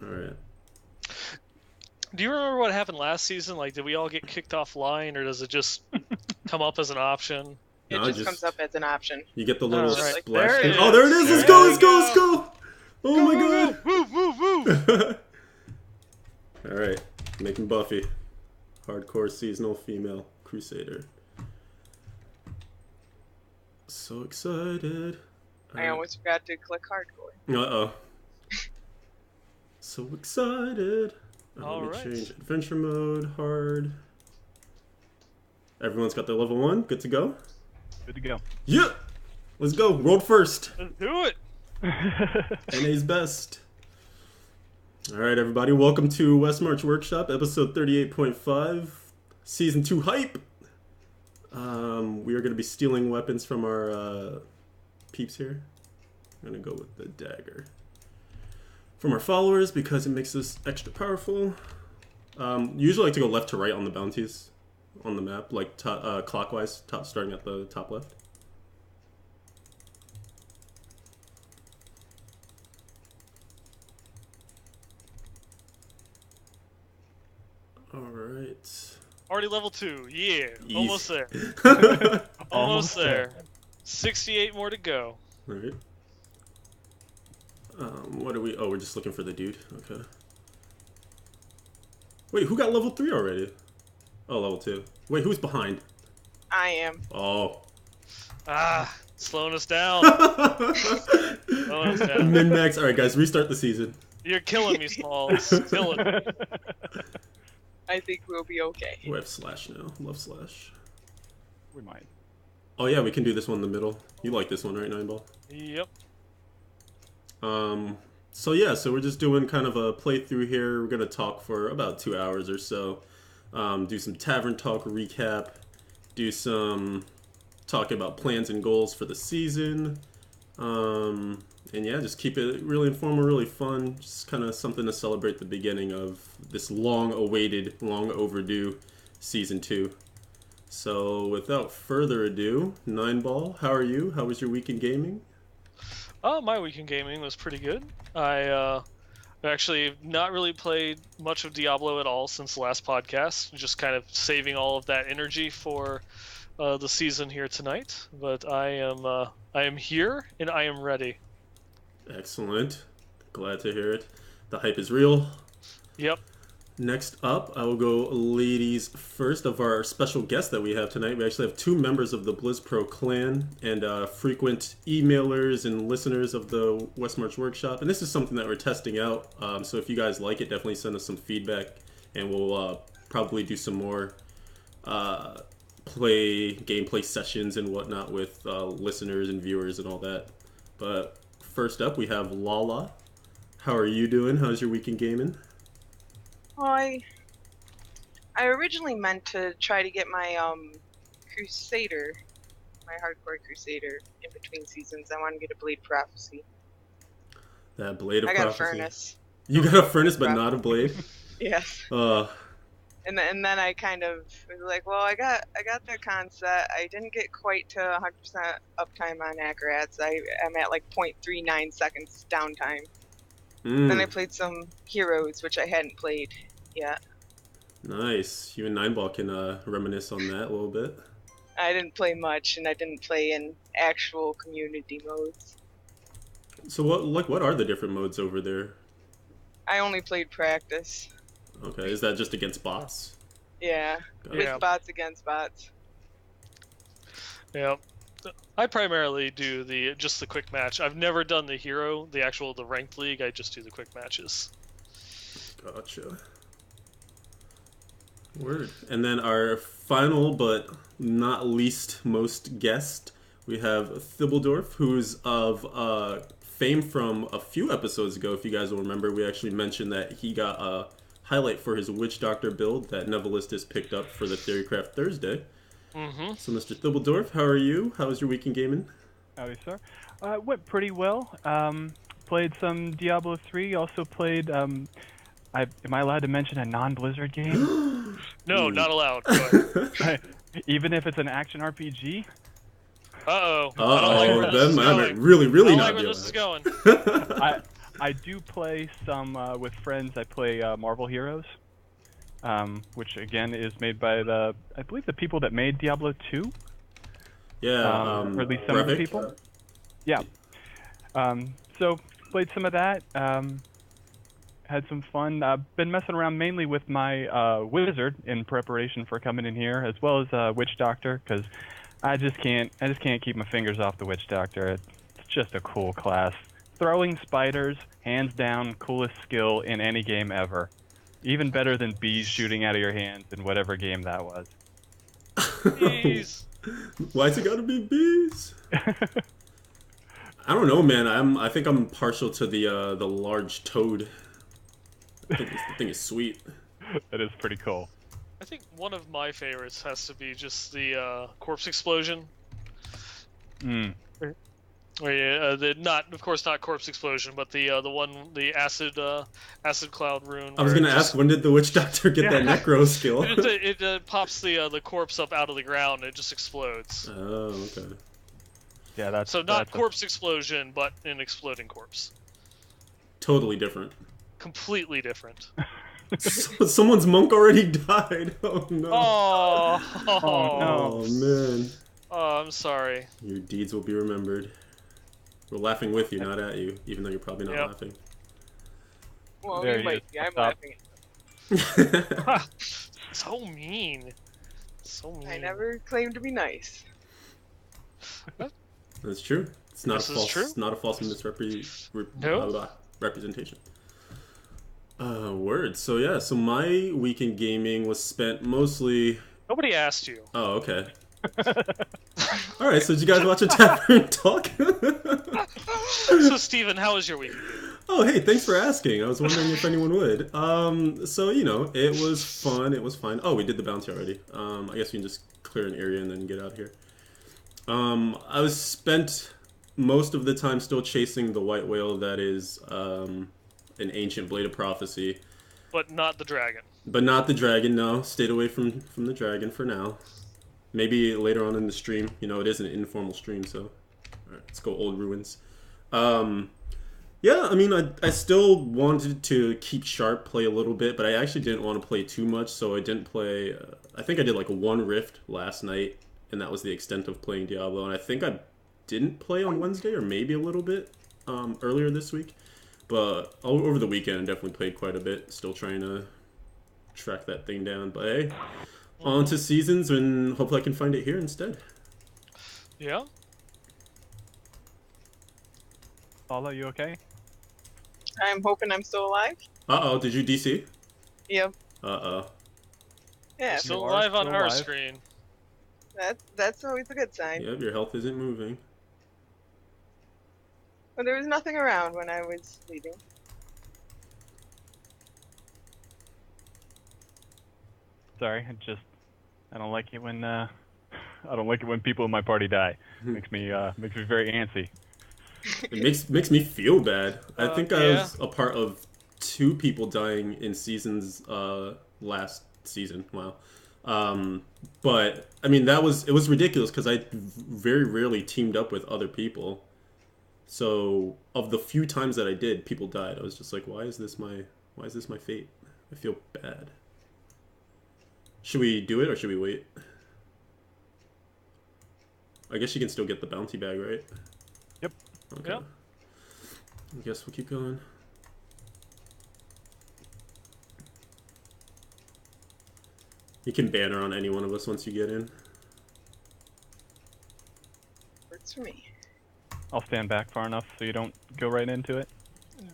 All right. Do you remember what happened last season? Like, did we all get kicked offline, or does it just come up as an option? It just comes up as an option. You get the little right. splash. There it Oh, there it is. Let's go, let's go, let's go. Oh go, my go, god. go. Move. All right. Making Buffy. Hardcore seasonal female crusader. So excited. I almost forgot to click hardcore. Uh-oh. So excited. All let me right. change adventure mode, hard. Everyone's got their level 1. Good to go? Good to go. Yeah! Let's go. World first. Let's do it. NA's best. Alright, everybody. Welcome to Westmarch Workshop, episode 38.5. Season 2 hype. We are going to be stealing weapons from our peeps here. I'm going to go with the dagger. From our followers, because it makes us extra powerful. Usually like to go left to right on the bounties on the map, like clockwise, starting at the top left. Alright. Already level 2. Yeah. Easy. Almost there. Almost there. 68 more to go. Alright. What are we... Oh, we're just looking for the dude. Okay. Wait, who got level 3 already? Oh, level 2. Wait, who's behind? I am. Oh. Slowing us down. Slowing us down. Min-max. Alright, guys, restart the season. You're killing me, Smalls. Killing me. I think we'll be okay. We have slash now. Love slash. We might. Oh yeah, we can do this one in the middle. You like this one, right, Nineball? Yep. So yeah, so we're just doing kind of a playthrough here. We're gonna talk for about 2 hours or so. Do some tavern talk recap. Do some talking about plans and goals for the season. And yeah, just keep it really informal, really fun. Just kind of something to celebrate the beginning of this long-awaited, long-overdue Season 2. So without further ado, Nineball, how are you? How was your week in gaming? My week in gaming was pretty good. I actually not really played much of Diablo at all since the last podcast. Just kind of saving all of that energy for the season here tonight. But I am here and I am ready. Excellent. Glad to hear it. The hype is real. Yep. Next up, I will go ladies first of our special guest that we have tonight. We actually have 2 members of the BlizzPro clan and frequent emailers and listeners of the Westmarch Workshop. And this is something that we're testing out. So if you guys like it, definitely send us some feedback. And we'll probably do some more gameplay sessions and whatnot with listeners and viewers and all that. But first up, we have Lala. How are you doing? How's your week in gaming? Well, I originally meant to try to get my Crusader, my hardcore Crusader, in between seasons. I want to get a Blade Prophecy. That Blade of I got Prophecy. a Furnace. You got a Furnace, but not a Blade? Yes. And then I kind of was like, well, I got the concept. I didn't get quite to 100% uptime on ACRATs. I'm at like 0.39 seconds downtime. Then I played some Heroes, which I hadn't played yet. Nice. You and Nineball can reminisce on that a little bit. I didn't play much, and I didn't play in actual community modes. So what are the different modes over there? I only played practice. Okay, is that just against bots? Yeah, with bots against bots. Yeah. I primarily do just the quick match. I've never done the hero, the ranked league. I just do the quick matches. Gotcha. Word. And then our final but not least most guest, we have Thibbledorf, who's of fame from a few episodes ago. If you guys will remember, we actually mentioned that he got a highlight for his Witch Doctor build that Novelistus picked up for the Theorycraft Thursday. Mm-hmm. So, Mr. Thibbledorf, how are you? How was your week in gaming? Howdy, sir. It went pretty well. Played some Diablo 3. Also played. Am I allowed to mention a non-Blizzard game? No, not allowed. Go ahead. Even if it's an action RPG? Uh-oh. Uh-oh, then then I might really I don't not like be where this is going. I do play some with friends. I play Marvel Heroes, which again is made by I believe the people that made Diablo 2. Yeah, Or at least some of the Brevik? people. Yeah. So played some of that. Had some fun. Been messing around mainly with my wizard in preparation for coming in here, as well as witch doctor, because I just can't keep my fingers off the witch doctor. It's just a cool class. Throwing spiders, hands down, coolest skill in any game ever. Even better than bees shooting out of your hands in whatever game that was. Bees. Why's it gotta be bees? I don't know, man. I think I'm partial to the large toad. The thing is sweet. That is pretty cool. I think one of my favorites has to be just the corpse explosion. Where of course not corpse explosion, but the acid cloud rune. I was gonna ask, when did the witch doctor get that necro skill? It pops the corpse up out of the ground and it just explodes. Oh, okay. Yeah, that's so not corpse explosion, but an exploding corpse. Totally different. Completely different. Someone's monk already died. Oh no. Oh no. Oh man. Oh, I'm sorry. Your deeds will be remembered. We're laughing with you, not at you, even though you're probably not laughing. Well, There you might be. I'm Stop. laughing. So mean. So mean. I never claimed to be nice. That's true. It's not This a is false. true. It's not a false word. So yeah. So my weekend gaming was spent mostly. Nobody asked you. Oh, okay. All right. So did you guys watch a tavern talk? So Steven, how was your week? Oh, hey, thanks for asking. I was wondering if anyone would. So, you know, it was fun. It was fine. Oh, we did the bounty already. I guess we can just clear an area and then get out of here. I was spent most of the time still chasing the white whale that is an ancient blade of prophecy. But not the dragon. But not the dragon, no. Stayed away from the dragon for now. Maybe later on in the stream. You know, it is an informal stream, so... Alright, let's go old ruins. Yeah, I mean, I still wanted to keep sharp, play a little bit, but I actually didn't want to play too much, so I didn't play... I think I did like one rift last night, and that was the extent of playing Diablo, and I think I didn't play on Wednesday, or maybe a little bit earlier this week, but over the weekend I definitely played quite a bit, still trying to track that thing down, but hey, on to seasons, and hopefully I can find it here instead. Yeah? Paula, you okay? I'm hoping I'm still alive. Uh-oh, did you DC? Yep. Uh-oh. Yeah. Still You are alive on still our alive. screen. That's always a good sign. Yep, your health isn't moving. But there was nothing around when I was leaving. Sorry, I don't like it when I don't like it when people in my party die. Makes me very antsy. It makes me feel bad. I think I yeah. was a part of 2 people dying in seasons last season. Wow. But I mean it was ridiculous because I very rarely teamed up with other people. So of the few times that I did, people died. I was just like, why is this my fate? I feel bad. Should we do it or should we wait? I guess you can still get the bounty bag, right? Yep. Okay. Yep. I guess we'll keep going. You can banner on any one of us once you get in. Works for me. I'll stand back far enough so you don't go right into it.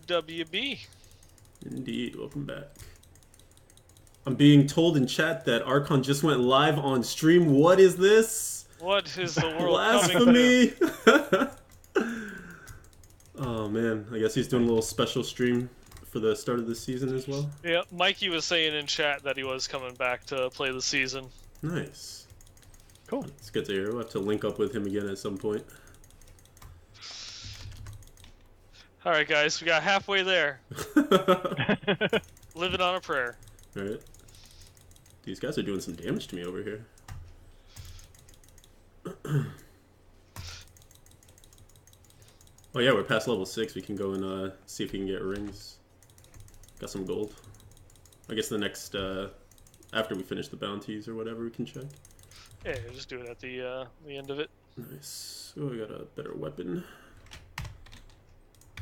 WB. Indeed, welcome back. I'm being told in chat that Archon just went live on stream. What is this? What is the world coming to? Blasphemy! Oh man, I guess he's doing a little special stream for the start of the season as well. Yeah, Mikey was saying in chat that he was coming back to play the season. Nice. Cool. It's good to hear. We'll have to link up with him again at some point. Alright guys, we got halfway there. Living on a prayer. Alright. These guys are doing some damage to me over here. Oh yeah, we're past level 6. We can go and see if we can get rings. Got some gold. I guess the next after we finish the bounties or whatever, we can check. Yeah, just do it at the end of it. Nice. Oh, we got a better weapon.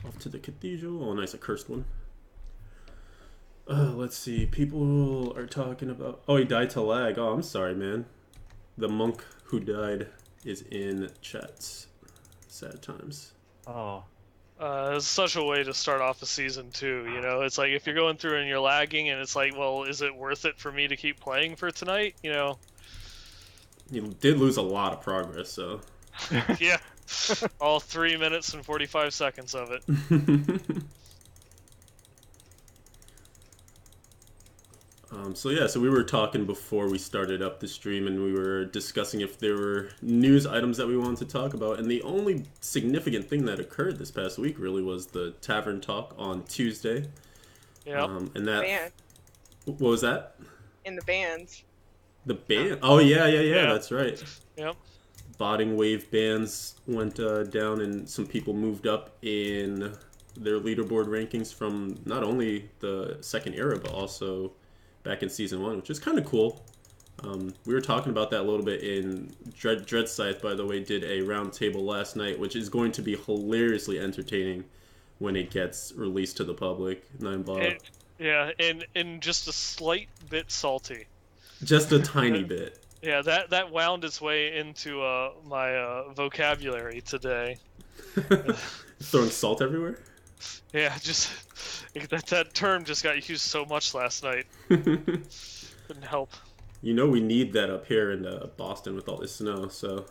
Off to the cathedral. Oh, nice, a cursed one. Let's see. People are talking about. Oh, he died to lag. Oh, I'm sorry, man. The monk who died is in chat. Sad times. Oh. It's such a way to start off a season too, you know? It's like if you're going through and you're lagging and it's like, well, is it worth it for me to keep playing for tonight? You know? You did lose a lot of progress, so. Yeah. All 3 minutes and 45 seconds of it. So we were talking before we started up the stream, and we were discussing if there were news items that we wanted to talk about, and the only significant thing that occurred this past week really was the tavern talk on Tuesday. Yeah. And that. Band. What was that? In the bands. The band? Oh yeah, that's right. Yep. Botting wave bands went down, and some people moved up in their leaderboard rankings from not only the second era, but also back in season 1, which is kind of cool. We were talking about that a little bit in Dread Scythe, by the way, did a round table last night, which is going to be hilariously entertaining when it gets released to the public. Yeah, and just a slight bit salty. Just a tiny bit. Yeah, that wound its way into my vocabulary today. Throwing salt everywhere? Yeah, just that term just got used so much last night. Couldn't help. You know we need that up here in Boston with all this snow, so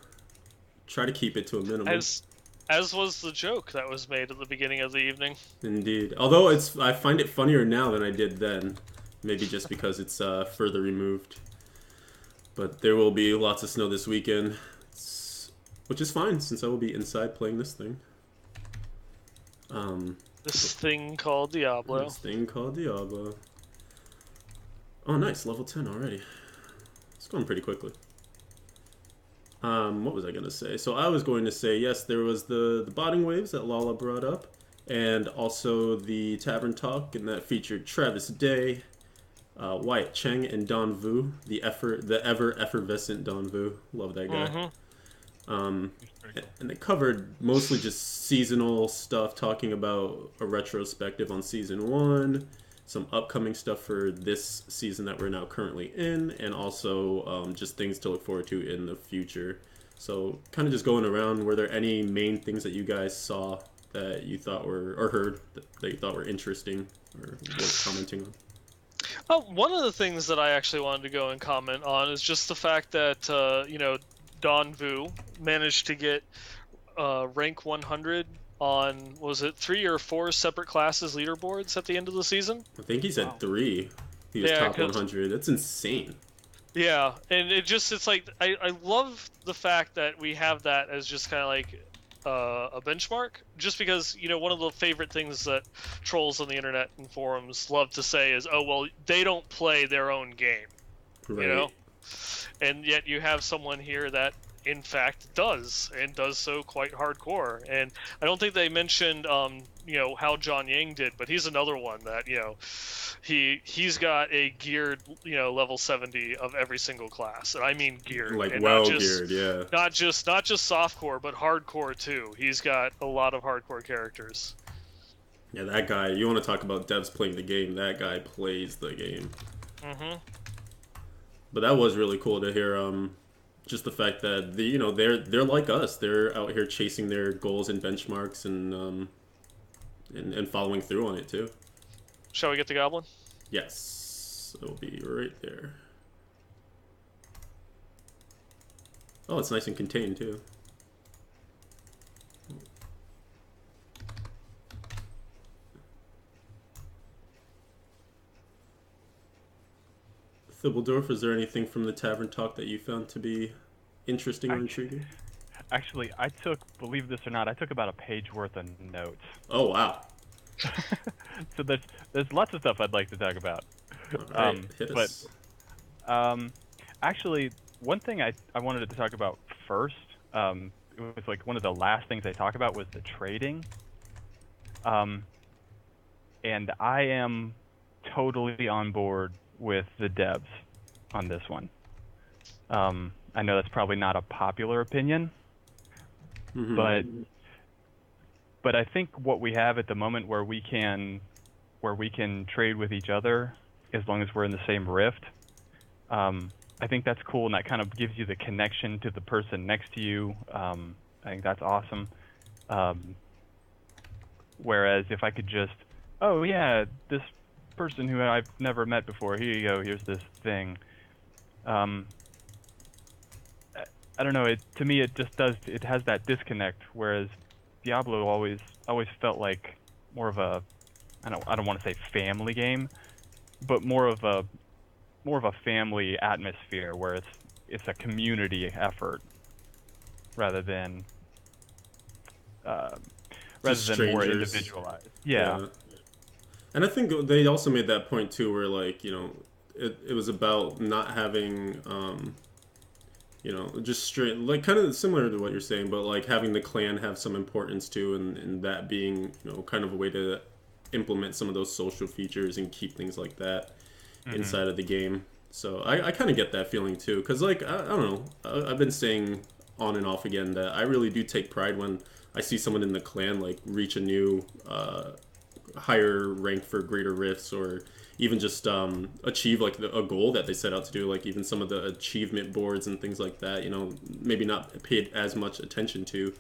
try to keep it to a minimum. As was the joke that was made at the beginning of the evening. Indeed. Although I find it funnier now than I did then. Maybe just because it's further removed. But there will be lots of snow this weekend, which is fine since I will be inside playing this thing. This thing called Diablo. This thing called Diablo. Oh, nice. Level 10 already. It's going pretty quickly. What was I going to say? So I was going to say, yes, there was the botting waves that Lala brought up, and also the tavern talk, and that featured Travis Day, Wyatt Cheng, and Don Vu, the ever effervescent Don Vu. Love that guy. Mm-hmm. And they covered mostly just seasonal stuff, talking about a retrospective on season 1, some upcoming stuff for this season that we're now currently in, and also just things to look forward to in the future. So kind of just going around, were there any main things that you guys saw that you thought were, or heard that you thought were interesting or worth commenting on? Oh, one of the things that I actually wanted to go and comment on is just the fact that, you know, Don Vu managed to get rank 100 on, was it 3 or 4 separate classes leaderboards at the end of the season? I think he said 3. He was top 100. That's insane. Yeah, and it's like, I love the fact that we have that as just kind of like a benchmark, just because, you know, one of the favorite things that trolls on the internet and forums love to say is, oh, well, they don't play their own game, Right. you know? And yet you have someone here that, in fact, does, and does so quite hardcore. And I don't think they mentioned, you know, how John Yang did, but he's another one that, you know, he's got a geared, you know, level 70 of every single class, and I mean geared, Like, and well geared, yeah. not just softcore, but hardcore too. He's got a lot of hardcore characters. Yeah, that guy. You want to talk about devs playing the game? That guy plays the game. Mm-hmm. But that was really cool to hear. Just the fact that you know they're like us. They're out here chasing their goals and benchmarks and following through on it too. Shall we get the goblin? Yes, it'll be right there. Oh, it's nice and contained too. Thibbledorf, is there anything from the tavern talk that you found to be interesting or intriguing? Actually, believe this or not, I took about a page worth of notes. Oh, wow. So there's lots of stuff I'd like to talk about. All right, hit us. Actually, one thing I wanted to talk about first it was like one of the last things I talked about was the trading. And I am totally on board with the devs on this one. I know that's probably not a popular opinion, but I think what we have at the moment where we can trade with each other as long as we're in the same rift, I think that's cool, and that kind of gives you the connection to the person next to you. I think that's awesome. Whereas if I could just, oh yeah, this person who I've never met before, here you go, here's this thing. I don't know. To me, it just does. It has that disconnect. Whereas Diablo always felt like more of a, I don't want to say family game, but more of a family atmosphere where it's a community effort rather than more individualized. Yeah. And I think they also made that point too, where like, you know, it was about not having you know, just straight, like kind of similar to what you're saying, but like having the clan have some importance too, and that being, you know, kind of a way to implement some of those social features and keep things like that inside of the game. So I kind of get that feeling too, because like, I don't know, I've been saying on and off again that I really do take pride when I see someone in the clan like reach a new higher rank for greater rifts, or even just achieve like a goal that they set out to do, like even some of the achievement boards and things like that, you know, maybe not paid as much attention to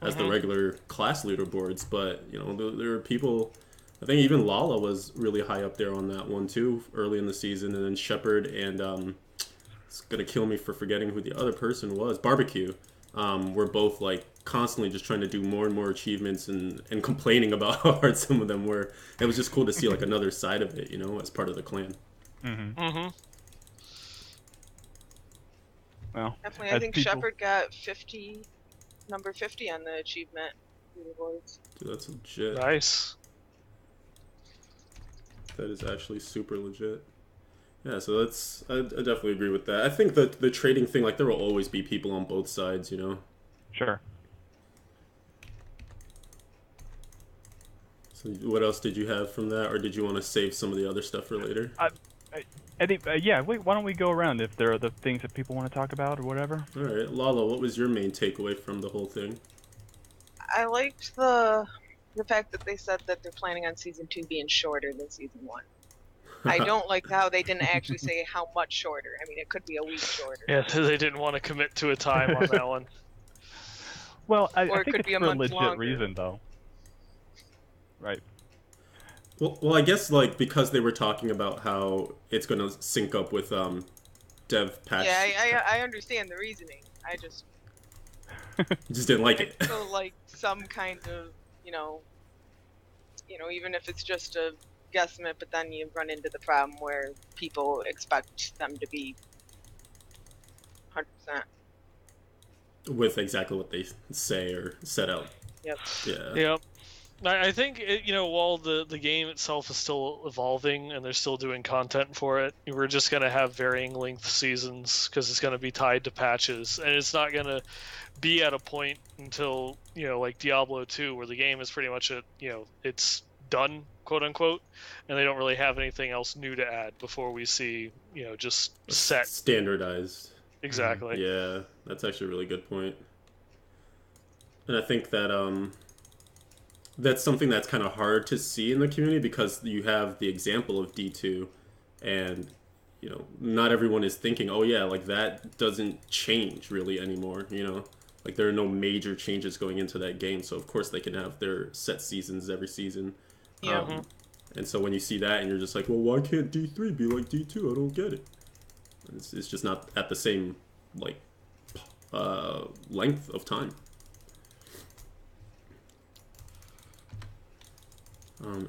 as the regular class leaderboards, but you know, there are people, I think even Lala was really high up there on that one too early in the season, and then Shepard and it's gonna kill me for forgetting who the other person was, Barbecue, were both like constantly just trying to do more and more achievements and complaining about how hard some of them were. It was just cool to see like another side of it, you know, as part of the clan. Well, definitely, I think Shepard got number 50 on the achievement leaderboards. Dude, that's legit. Nice. That is actually super legit. Yeah, so I definitely agree with that. I think that the trading thing, like there will always be people on both sides, you know. Sure. So what else did you have from that, or did you want to save some of the other stuff for later? I think, yeah, wait, why don't we go around if there are the things that people want to talk about or whatever? All right, Lala, what was your main takeaway from the whole thing? I liked the fact that they said that they're planning on season 2 being shorter than season 1. I don't like how they didn't actually say how much shorter. I mean, it could be a week shorter. Yeah, they didn't want to commit to a time on that one. Well, I think could it's be a for a month legit longer. reason, though. Right. Well, I guess like because they were talking about how it's going to sync up with dev patch. Yeah, I understand the reasoning. I just Didn't like it. I feel like some kind of, you know, even if it's just a guesstimate, but then you run into the problem where people expect them to be 100%. With exactly what they say or set out. Yep. Yeah. Yep. I think, while the game itself is still evolving and they're still doing content for it, we're just going to have varying length seasons because it's going to be tied to patches. And it's not going to be at a point until, like Diablo 2, where the game is pretty much it's done, quote unquote, and they don't really have anything else new to add before we see, just set. Standardized. Exactly. Yeah, that's actually a really good point. And I think that that's something that's kind of hard to see in the community because you have the example of D2 and not everyone is thinking, oh yeah, like that doesn't change really anymore, like there are no major changes going into that game, so of course they can have their set seasons every season. Yeah. And so when you see that and you're just like, well, why can't D3 be like D2? I don't get it. It's just not at the same like length of time.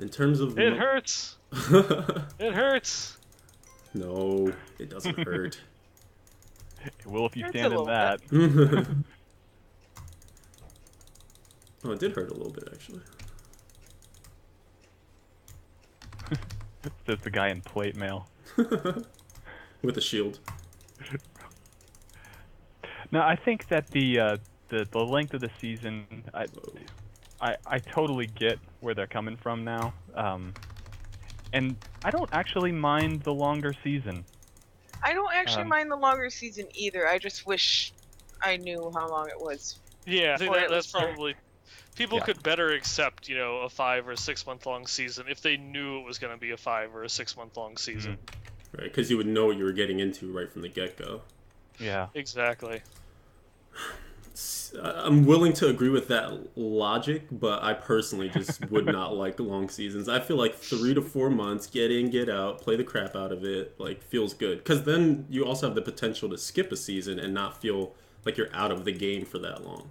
In terms of it hurts. It hurts. No, it doesn't hurt. It will if you Hurts stand a in little that. Oh, it did hurt a little bit actually. Says the guy in plate mail. With a shield. Now, I think that the the length of the season, I totally get where they're coming from now. And I don't actually mind the longer season. I don't actually mind the longer season either. I just wish I knew how long it was. Yeah, I think Or it that's was there. probably... People could better accept, you know, a 5 or 6 month long season if they knew it was going to be a 5 or a 6 month long season. Right, because you would know what you were getting into right from the get-go. Yeah. Exactly. I'm willing to agree with that logic, but I personally just would not like long seasons. I feel like 3 to 4 months, get in, get out, play the crap out of it, like, feels good. Because then you also have the potential to skip a season and not feel like you're out of the game for that long.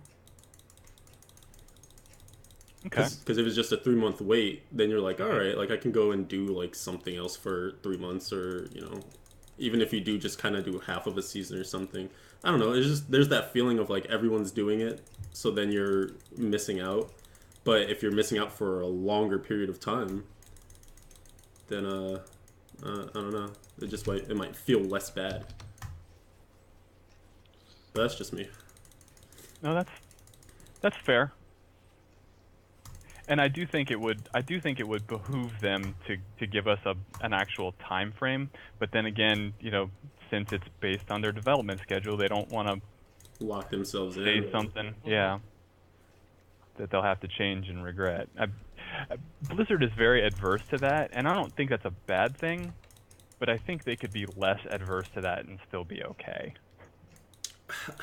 Okay. Because if it's just a 3-month wait, then you're like, all right, like I can go and do like something else for 3 months, or you know, even if you do just kind of do half of a season or something. I don't know. It's just there's that feeling of like everyone's doing it, so then you're missing out. But if you're missing out for a longer period of time, then I don't know. It might feel less bad. But that's just me. No, that's fair. And I do think it would behoove them to give us an actual time frame. But then again, you know, since it's based on their development schedule, they don't want to Lock themselves say in. something, yeah, that they'll have to change and regret. Blizzard is very adverse to that, and I don't think that's a bad thing. But I think they could be less adverse to that and still be okay.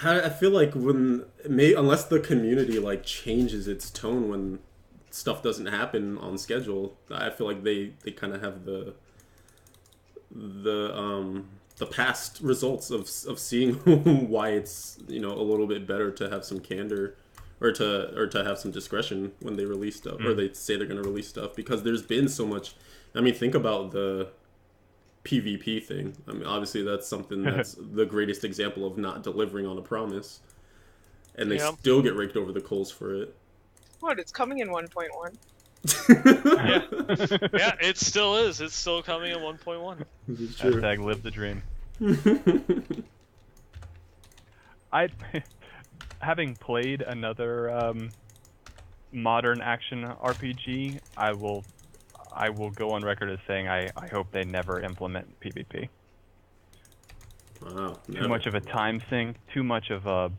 I feel like unless the community like changes its tone when stuff doesn't happen on schedule, I feel like they kind of have the past results of seeing why it's, you know, a little bit better to have some candor or to have some discretion when they release stuff, or they say they're going to release stuff, because there's been so much. I mean, think about the PvP thing. I mean, obviously that's something that's the greatest example of not delivering on a promise, and they still get raked over the coals for it. What? It's coming in 1.1. Yeah, it still is. It's still coming in 1.1. Hashtag live the dream. Having played another modern action RPG, I will go on record as saying I hope they never implement PvP. Wow. Too much of a time sink. Too much of a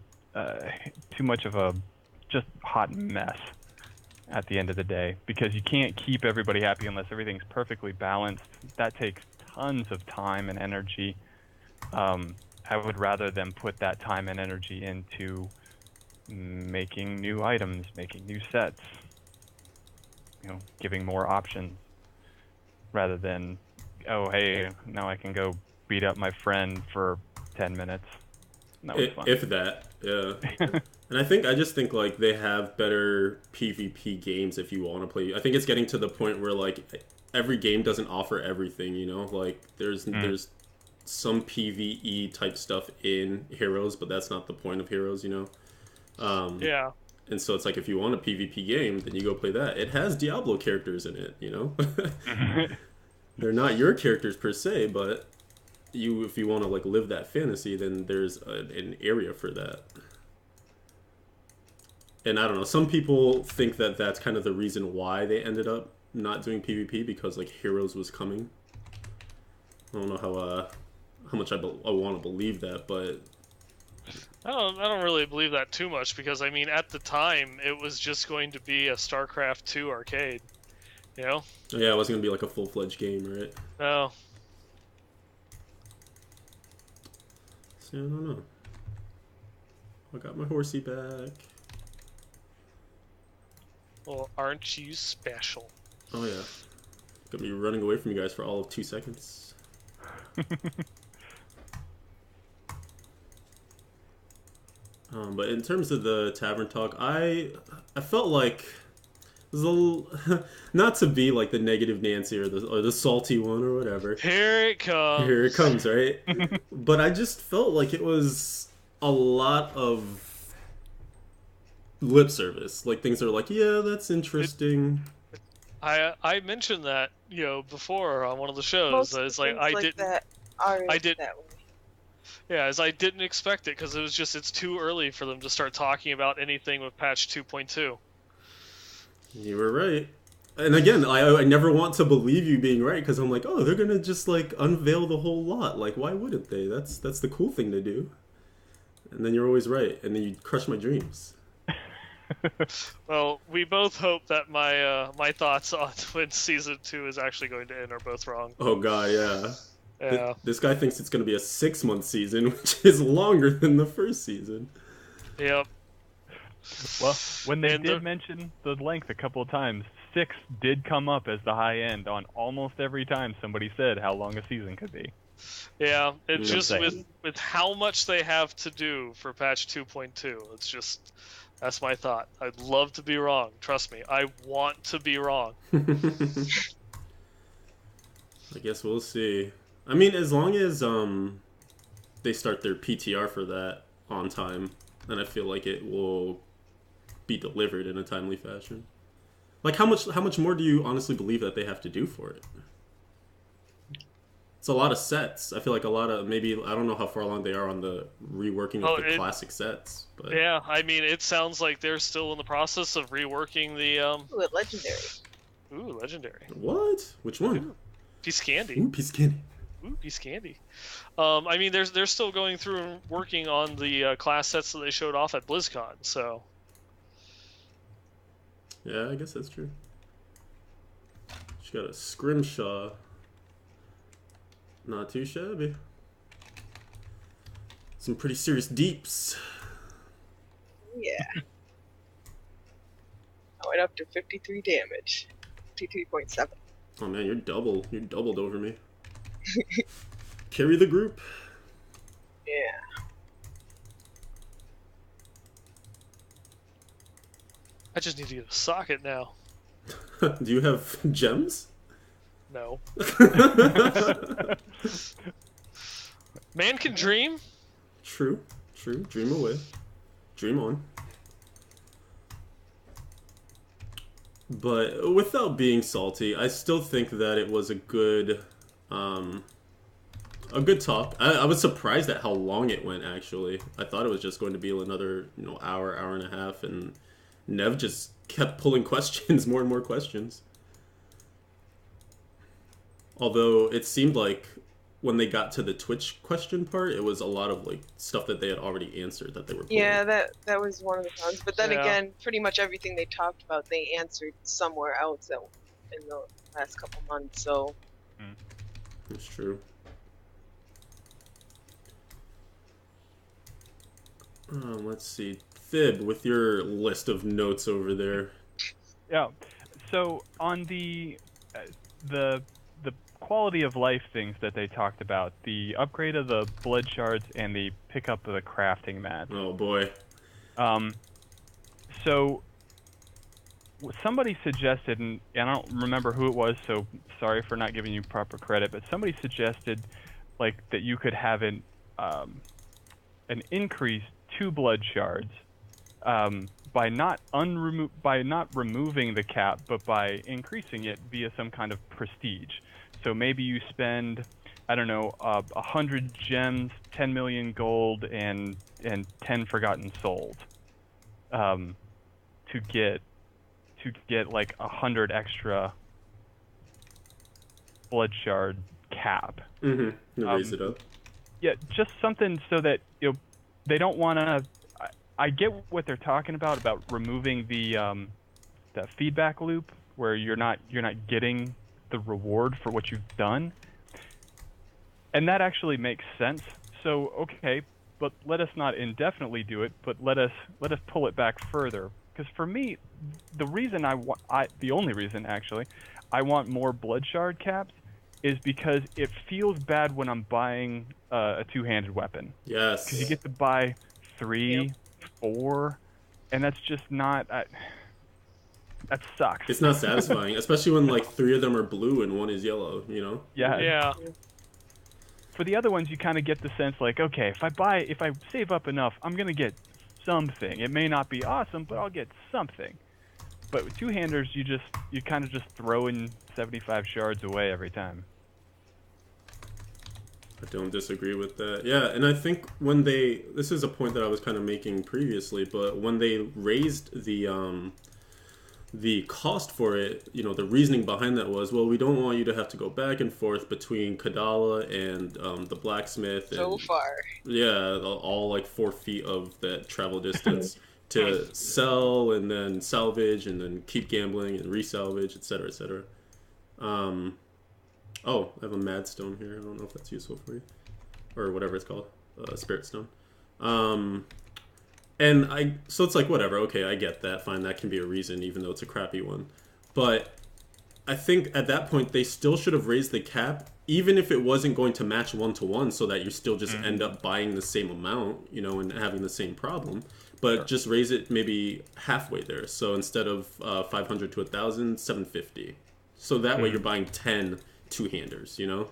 just hot mess at the end of the day, because you can't keep everybody happy unless everything's perfectly balanced. That takes tons of time and energy. I would rather them put that time and energy into making new items, making new sets, you know, giving more options, rather than, oh hey, now I can go beat up my friend for 10 minutes. That was fun. If that, yeah. And I just think like they have better PvP games if you want to play. I think it's getting to the point where like every game doesn't offer everything, you know? Like there's some PvE type stuff in Heroes, but that's not the point of Heroes, you know? Yeah. And so it's like, if you want a PvP game, then you go play that. It has Diablo characters in it, you know? They're not your characters per se, but if you want to like live that fantasy, then there's an area for that. And I don't know, some people think that that's kind of the reason why they ended up not doing PvP, because like Heroes was coming. I don't know how much I want to believe that, but I don't really believe that too much, because I mean at the time it was just going to be a StarCraft 2 arcade, you know? Yeah, it wasn't gonna be like a full-fledged game, right? No. So I don't know. I got my horsey back. Well, aren't you special? Oh yeah. Got me running away from you guys for all of 2 seconds. But in terms of the tavern talk, I felt like it was a little, not to be like the negative Nancy or the salty one or whatever. Here it comes. Here it comes, right? But I just felt like it was a lot of lip service. Like things are like, yeah, that's interesting. I mentioned that, you know, before on one of the shows. Most It's like things I didn't. that are I did. that way. Yeah, as I didn't expect it because it's too early for them to start talking about anything with patch 2.2. You were right. And again, I never want to believe you being right because I'm like, oh, they're gonna just like unveil the whole lot. Like, why wouldn't they? That's the cool thing to do. And then you're always right, and then you crush my dreams. Well, we both hope that my thoughts on when season 2 is actually going to end are both wrong. Oh god, yeah. Yeah. This guy thinks it's gonna be a 6-month season, which is longer than the first season. Yep. Well, when they did mention the length a couple of times, 6 did come up as the high end on almost every time somebody said how long a season could be. Yeah, it's just with how much they have to do for patch 2.2. It's just, that's my thought. I'd love to be wrong. Trust me, I want to be wrong. I guess we'll see. I mean, as long as they start their PTR for that on time, then I feel like it will be delivered in a timely fashion. Like, how much more do you honestly believe that they have to do for it? It's a lot of sets. I feel like a lot of, maybe, I don't know how far along they are on the reworking of the classic sets. But yeah, I mean, it sounds like they're still in the process of reworking the Ooh, legendary. Ooh, legendary. What? Which one? Ooh, Piscandy. Ooh, Piscandy. Ooh, Piscandy. I mean, they're still going through and working on the class sets that they showed off at BlizzCon, so. Yeah, I guess that's true. She got a Scrimshaw. Not too shabby. Some pretty serious deeps. Yeah. I went up to 53 damage. 53.7. Oh man, you're doubled over me. Carry the group. Yeah. I just need to get a socket now. Do you have gems? No. Man can dream. True. Dream away. Dream on. But without being salty, I still think that it was a good talk. I was surprised at how long it went, actually. I thought it was just going to be another, hour and a half, and Nev just kept pulling questions, more and more questions. Although it seemed like when they got to the Twitch question part, it was a lot of like stuff that they had already answered that they were pulling. Yeah, that was one of the problems. But then again, pretty much everything they talked about, they answered somewhere else in the last couple months. So It's true. Let's see, Thib, with your list of notes over there. Yeah. So on the quality of life things that they talked about, the upgrade of the blood shards and the pickup of the crafting mats. Oh boy. So somebody suggested, and I don't remember who it was, so sorry for not giving you proper credit, but somebody suggested like that you could have an increased 2 blood shards by not removing the cap, but by increasing it via some kind of prestige. So maybe you spend, I don't know, 100 gems, 10 million gold, and 10 forgotten souls to get like 100 extra blood shard cap. Mm-hmm. Raise it up. Yeah, just something so that they don't want to. I get what they're talking about removing the feedback loop where you're not getting the reward for what you've done, and that actually makes sense. So okay, but let us not indefinitely do it, but let us pull it back further. Because for me, the reason the only reason actually I want more blood shard caps is because it feels bad when I'm buying a two-handed weapon. Yes. Because you get to buy 3, 4, and that's just not. That sucks. It's not satisfying, especially when like 3 of them are blue and 1 is yellow. Yeah. Yeah. For the other ones, you kind of get the sense like, okay, if I save up enough, I'm gonna get something. It may not be awesome, but I'll get something. But with two-handers, you kind of just throw in 75 shards away every time. I don't disagree with that. Yeah, and I think when this is a point that I was kind of making previously, but when they raised the cost for it, you know, the reasoning behind that was, well, we don't want you to have to go back and forth between Kadala and the blacksmith. So and, far. Yeah, all like 4 feet of that travel distance to sell and then salvage and then keep gambling and resalvage, etc., etc. Oh, I have a mad stone here. I don't know if that's useful for you. Or whatever it's called. Spirit stone. So it's like, whatever, okay, I get that, fine, that can be a reason, even though it's a crappy one. But I think at that point, they still should have raised the cap, even if it wasn't going to match 1-to-1, so that you still just end up buying the same amount, you know, and having the same problem. But just raise it maybe halfway there. So instead of 500 to 1,000, 750. So that way you're buying 10 two-handers, you know?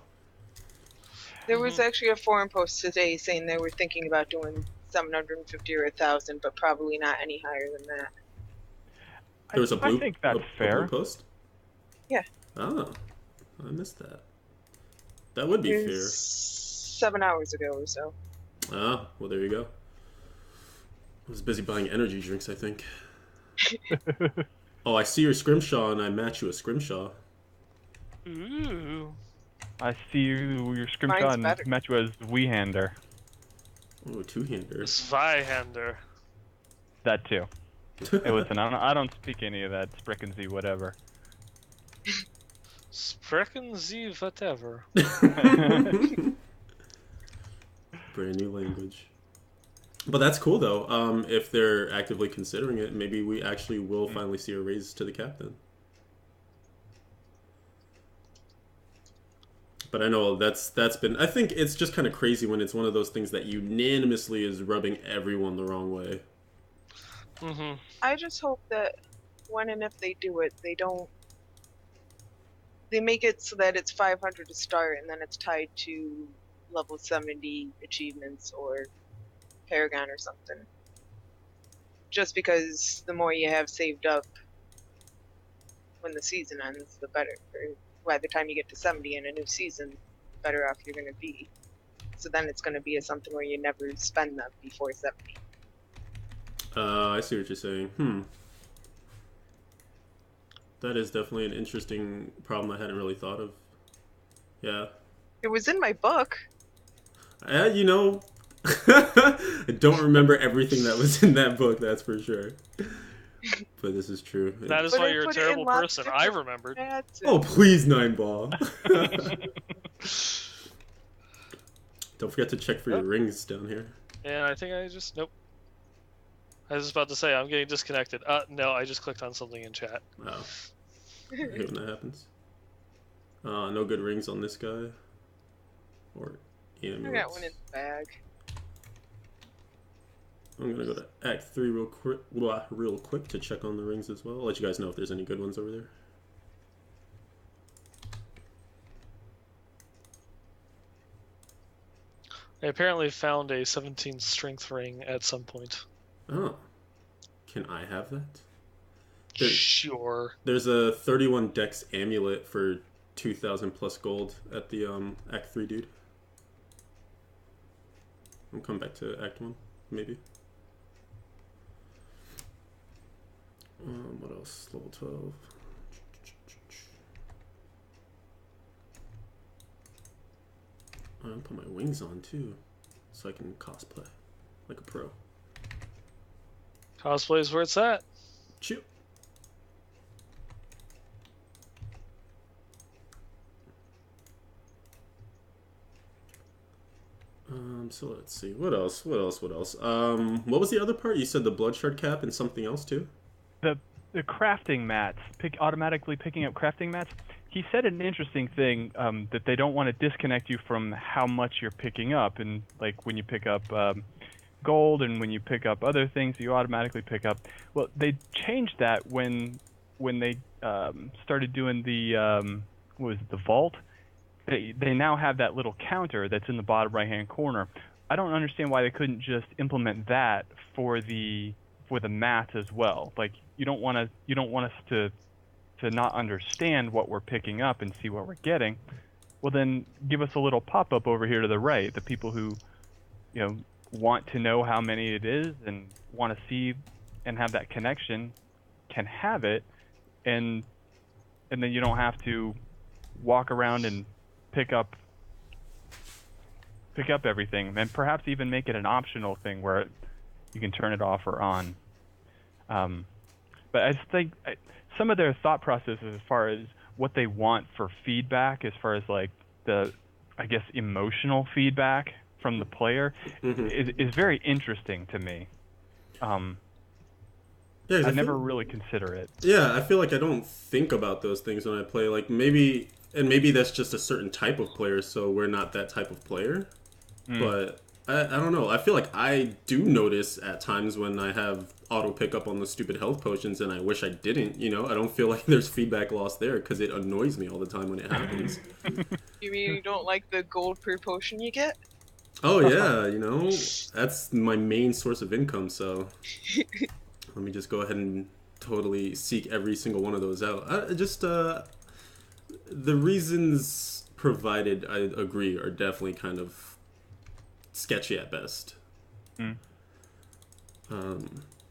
There was actually a forum post today saying they were thinking about doing 750 or 1,000, but probably not any higher than that. There was a blue, I think that's fair. A blue post? Yeah. Oh, I missed that. That would be fair. 7 hours ago or so. Ah, well, there you go. I was busy buying energy drinks, I think. Oh, I see your scrimshaw, and I match you a scrimshaw. Ooh. I see your scrimshaw and match you as Weehander. Oh, two-hander. Zweihander. That too. Hey, listen, I don't speak any of that Sprechen whatever. Sprechen Sie whatever. Brand new language. But that's cool, though. If they're actively considering it, maybe we actually will finally see a raise to the captain. But I know that's been... I think it's just kind of crazy when it's one of those things that unanimously is rubbing everyone the wrong way. I just hope that when and if they do it, they don't... They make it so that it's 500 to start, and then it's tied to level 70 achievements or Paragon or something. Just because the more you have saved up when the season ends, the better. By the time you get to 70 in a new season, the better off you're going to be. So then it's going to be something where you never spend them before 70. I see what you're saying. That is definitely an interesting problem I hadn't really thought of. Yeah. It was in my book. You know, I don't remember everything that was in that book, that's for sure. But this is true. That is why you're a terrible person. I remembered. Oh, please, Nineball. Don't forget to check for your rings down here. And I think I just... Nope. I was about to say, I'm getting disconnected. No, I just clicked on something in chat. Oh. I hate when that happens. No good rings on this guy. Or amulets. I got one in the bag. I'm gonna go to Act 3 real quick to check on the rings as well. I'll let you guys know if there's any good ones over there. I apparently found a 17 strength ring at some point. Oh. Can I have that? Sure. There's a 31 dex amulet for 2,000 plus gold at the Act 3 dude. I'll come back to Act 1, maybe. What else? Level 12. I'll put my wings on too, so I can cosplay like a pro. Cosplay is where it's at. Chew. So let's see. What else? What else? What was the other part? You said the blood shard cap and something else too? The crafting mats, automatically picking up crafting mats. He said an interesting thing, that they don't want to disconnect you from how much you're picking up, and like when you pick up gold and when you pick up other things, you automatically pick up. Well, they changed that when they started doing the what was it, the vault. They now have that little counter that's in the bottom right-hand corner. I don't understand why they couldn't just implement that for the mats as well. Like you don't want us to not understand what we're picking up and see what we're getting. well then give us a little pop-up over here to the right. The people who, you know, want to know how many it is and want to see and have that connection can have it, and then you don't have to walk around and pick up everything, and perhaps even make it an optional thing where you can turn it off or on. But I think some of their thought processes as far as what they want for feedback, as far as like the, I guess, emotional feedback from the player, is very interesting to me. Yeah, I never really consider it. Yeah, I feel like I don't think about those things when I play. Like maybe that's just a certain type of player, so we're not that type of player. But I don't know. I feel like I do notice at times when I have auto pickup on the stupid health potions, and I wish I didn't. You know, I don't feel like there's feedback lost there because it annoys me all the time when it happens. You mean you don't like the gold per potion you get? Oh yeah, you know, that's my main source of income. So let me just go ahead and totally seek every single one of those out. The reasons provided, I agree, are definitely kind of sketchy at best.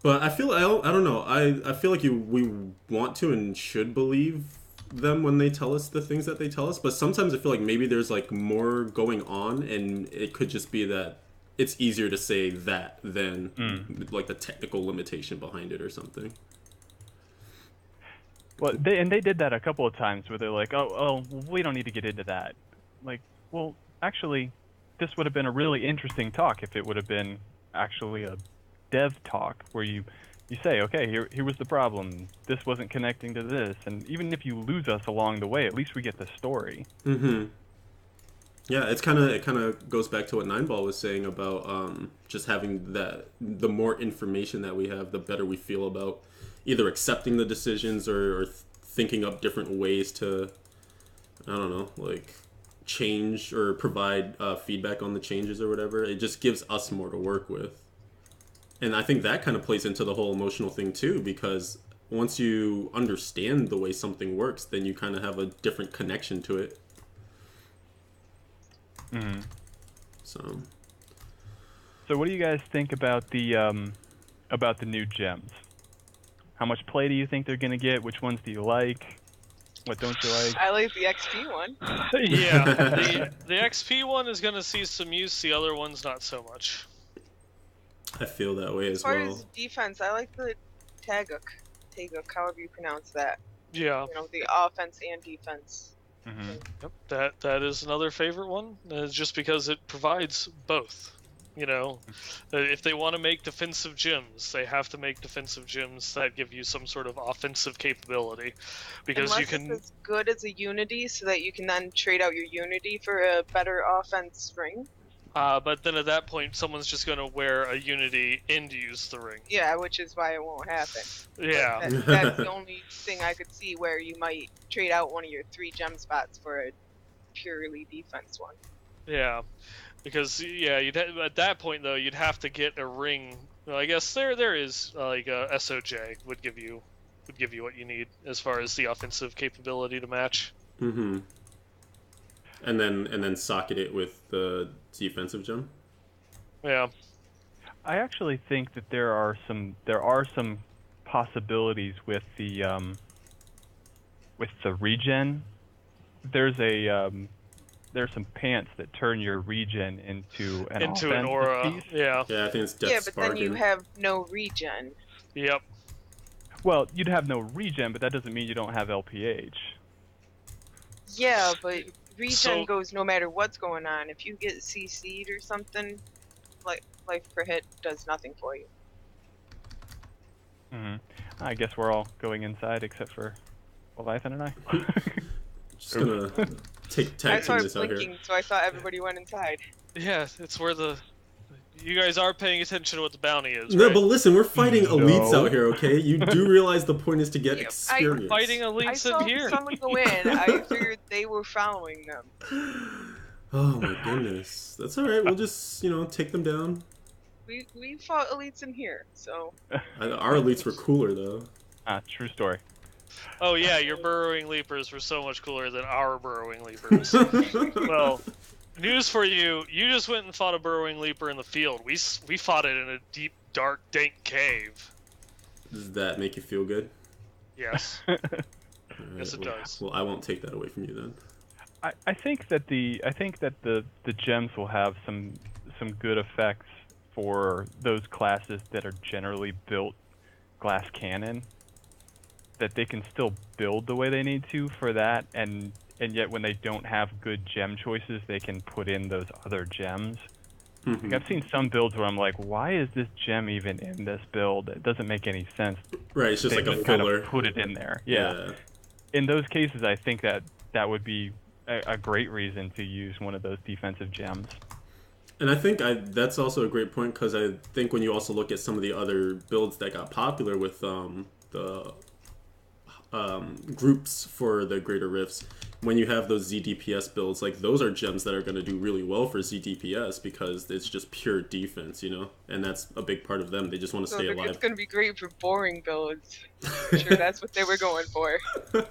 But I feel I don't know. I feel like we want to and should believe them when they tell us the things that they tell us. But sometimes I feel like maybe there's like more going on, and it could just be that it's easier to say that than like the technical limitation behind it or something. Well, they did that a couple of times where they're like, oh, we don't need to get into that. Like, well, actually, this would have been a really interesting talk if it would have been actually a dev talk where you say, okay, here was the problem. This wasn't connecting to this, and even if you lose us along the way, at least we get the story. Yeah, it kind of goes back to what Nineball was saying about just having that. The more information that we have, the better we feel about either accepting the decisions or thinking up different ways to, I don't know, like change or provide feedback on the changes or whatever. It just gives us more to work with. And I think that kind of plays into the whole emotional thing too, because once you understand the way something works, then you kind of have a different connection to it. So what do you guys think about the new gems? How much play do you think they're gonna get? Which ones do you like? What don't you like? I like the XP one. Yeah, the XP one is gonna see some use. The other one's not so much. I feel that way as well. As far as defense, I like the Taguk, however you pronounce that. Yeah. You know, the offense and defense. Yep, that is another favorite one, just because it provides both. You know, if they want to make defensive gyms, they have to make defensive gyms that give you some sort of offensive capability, because unless you can. It's as good as a Unity, so that you can then trade out your Unity for a better offense ring. But then at that point, someone's just going to wear a Unity and use the ring. Yeah, which is why it won't happen. Yeah. That's the only thing I could see where you might trade out one of your 3 gem spots for a purely defense one. Yeah, because at that point though, you'd have to get a ring. Well, I guess there is like a SOJ would give you what you need as far as the offensive capability to match. And then socket it with the defensive gem. Yeah. I actually think that there are some possibilities with the regen. There's some pants that turn your regen into an aura piece. Yeah, I think it's Death Yeah, but then you have no regen. Yep. Well, you'd have no regen, but that doesn't mean you don't have LPH. Yeah, but regen goes no matter what's going on. If you get CC'd or something, like life per hit does nothing for you. I guess we're all going inside except for Leviathan and I. Just gonna tag team this out here. I started blinking, so I thought everybody went inside. Yeah, it's where you guys are paying attention to what the bounty is, No, right? but listen, we're fighting elites out here, okay? You do realize the point is to get experience. We're fighting elites in here. I saw someone go in. I figured they were following them. Oh my goodness. That's alright, we'll just, take them down. We fought elites in here, so... Our elites were cooler, though. True story. Oh yeah, your burrowing leapers were so much cooler than our burrowing leapers. Well, news for you: you just went and fought a burrowing leaper in the field. We fought it in a deep, dark, dank cave. Does that make you feel good? Yes. All Yes, it does. Well, I won't take that away from you then. I think that the gems will have some good effects for those classes that are generally built glass cannon. That they can still build the way they need to for that, and yet when they don't have good gem choices, they can put in those other gems. Like I've seen some builds where I'm like, why is this gem even in this build? It doesn't make any sense. Right, it's just They like a just kind filler. of put it in there. Yeah. In those cases, I think that would be a great reason to use one of those defensive gems. And I think that's also a great point, because I think when you also look at some of the other builds that got popular with the groups for the greater rifts, when you have those ZDPS builds, like those are gems that are going to do really well for ZDPS because it's just pure defense, you know, and that's a big part of them. They just want to stay alive. It's going to be great for boring builds. I'm sure that's what they were going for. Wait.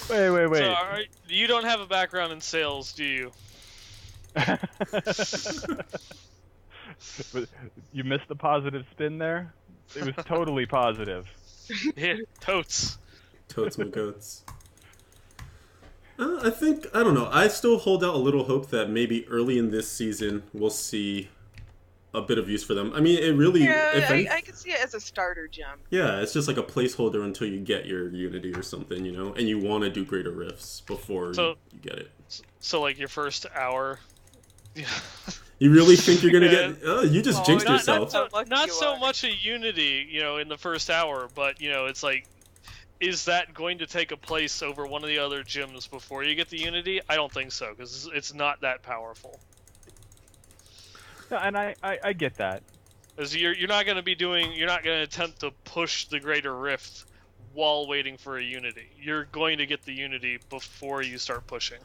So, all right, you don't have a background in sales, do you? You missed the positive spin there. It was totally positive. Yeah, totes. Totes my goats. I don't know. I still hold out a little hope that maybe early in this season we'll see a bit of use for them. I mean, it really... Yeah, I can see it as a starter gem. Yeah, it's just like a placeholder until you get your Unity or something, you know? And you want to do greater rifts before you get it. So, like, your first hour... You really think you're gonna get... Oh, you just jinxed yourself. Not so much a Unity, you know, in the first hour, but, you know, it's like... Is that going to take a place over one of the other gyms before you get the Unity? I don't think so, because it's not that powerful. No, and I get that. Because you're not going to be doing... You're not going to attempt to push the Greater Rift while waiting for a Unity. You're going to get the Unity before you start pushing.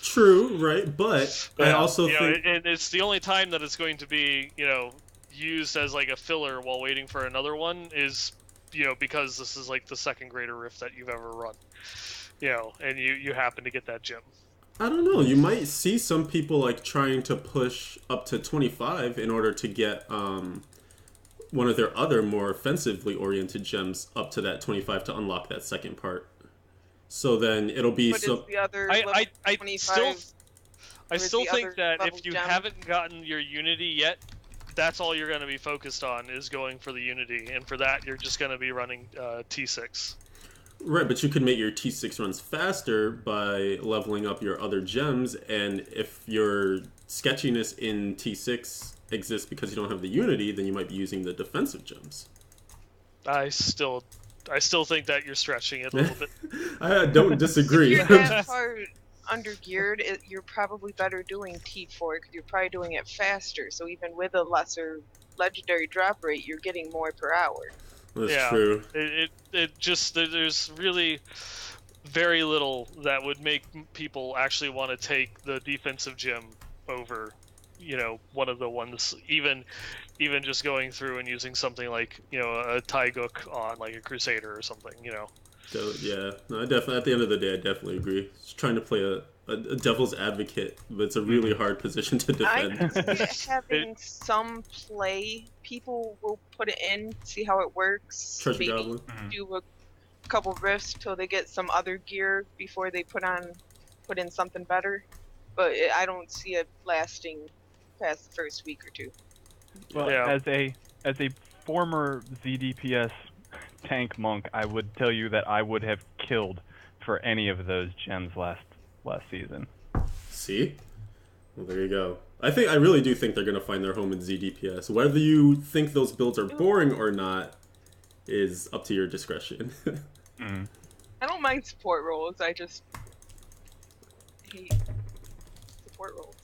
True, right? But I also think... and it's the only time that it's going to be, you know, used as like a filler while waiting for another one is... You know, because this is like the second Greater Rift that you've ever run, you know, and you happen to get that gem. I don't know. You might see some people like trying to push up to 25 in order to get one of their other more offensively oriented gems up to that 25 to unlock that second part. So then it'll be What is the other I still think that if you gem? haven't gotten your Unity yet, that's all you're going to be focused on is going for the Unity, and for that you're just going to be running T6. Right, but you can make your T6 runs faster by leveling up your other gems, and if your sketchiness in T6 exists because you don't have the Unity, then you might be using the defensive gems. I still think that you're stretching it a little bit. I don't disagree. If you're that far under-geared, you're probably better doing T4 because you're probably doing it faster. So even with a lesser legendary drop rate, you're getting more per hour. That's true. It just, there's really very little that would make people actually want to take the defensive gem over, you know, one of the ones, even just going through and using something like, you know, a Taiguk on like a Crusader or something, you know. So, yeah, no, I definitely. At the end of the day, I definitely agree. Just trying to play a devil's advocate, but it's a really hard position to defend. I can see it having some play. People will put it in, see how it works. Treasure maybe Goblin. do a couple rifts till they get some other gear before they put in something better. But I don't see it lasting past the first week or two. Well, as a former ZDPS tank monk, I would tell you that I would have killed for any of those gems last season. See? Well, there you go. I really do think they're going to find their home in ZDPS. Whether you think those builds are boring or not is up to your discretion. I don't mind support roles, I just hate support roles.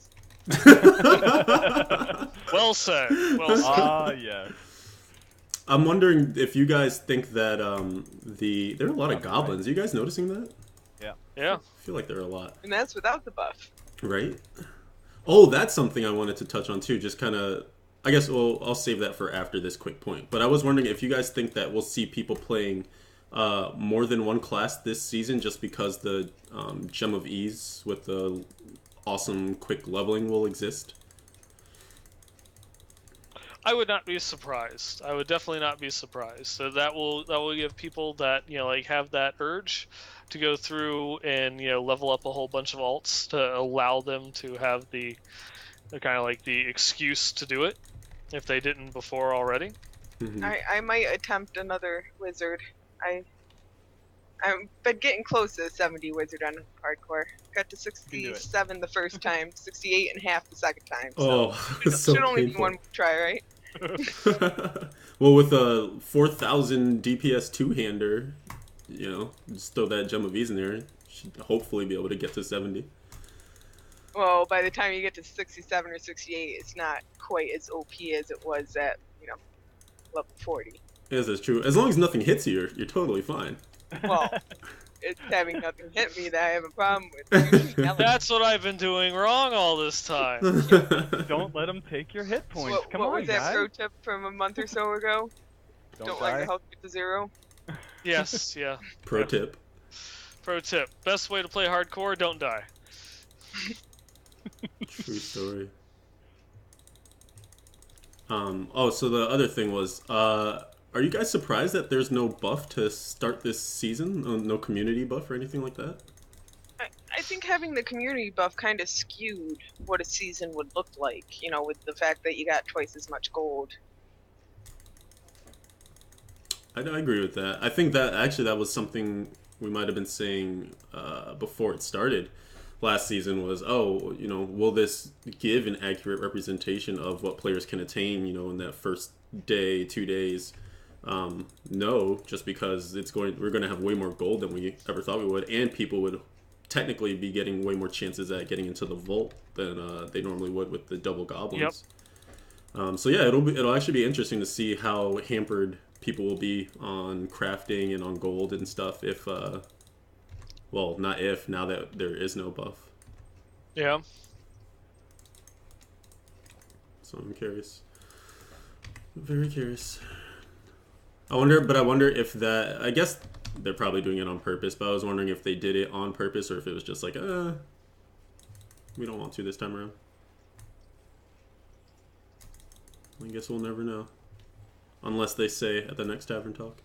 Well said. Well said. Ah, yes. I'm wondering if you guys think that there are a lot of goblins. Are you guys noticing that? Yeah. I feel like there are a lot. And that's without the buff. Right? Oh, that's something I wanted to touch on too. Just kind of, I guess I'll save that for after this quick point. But I was wondering if you guys think that we'll see people playing more than one class this season, just because the Gem of Ease with the awesome quick leveling will exist? I would not be surprised. I would definitely not be surprised. So that will give people that, you know, like have that urge to go through and, you know, level up a whole bunch of alts to allow them to have the kind of like the excuse to do it if they didn't before already. Mm-hmm. I might attempt another wizard. I've been getting close to the 70 wizard on hardcore. Got to 67 the first time, 68 and half the second time. So Oh, it so should only be painful. one try, right? Well, with a 4,000 DPS two-hander, you know, just throw that Gem of Ease in there, should hopefully be able to get to 70. Well, by the time you get to 67 or 68, it's not quite as OP as it was at, you know, level 40. Yes, that's true. As long as nothing hits you, you're totally fine. Well, it's having nothing hit me that I have a problem with. That's what I've been doing wrong all this time. Don't let them take your hit points. What, Come what on, was that guys. pro tip from a month or so ago? Don't let your health get to 0. Yes, yeah. Pro tip. Pro tip. Best way to play hardcore, don't die. True story. Oh, so the other thing was, are you guys surprised that there's no buff to start this season? No community buff or anything like that? I think having the community buff kind of skewed what a season would look like, you know, with the fact that you got twice as much gold. I agree with that. I think that actually that was something we might have been saying before it started last season was, oh, you know, will this give an accurate representation of what players can attain, you know, in that first day, 2 days? No, just because we're going to have way more gold than we ever thought we would, and people would technically be getting way more chances at getting into the vault than they normally would with the double goblins. Yep. So yeah, it'll actually be interesting to see how hampered people will be on crafting and on gold and stuff if, well, not if, now that there is no buff. Yeah. So I'm curious. Very curious. I wonder if that, I guess they're probably doing it on purpose, but I was wondering if they did it on purpose or if it was just like, we don't want to this time around. I guess we'll never know. Unless they say at the next Tavern Talk.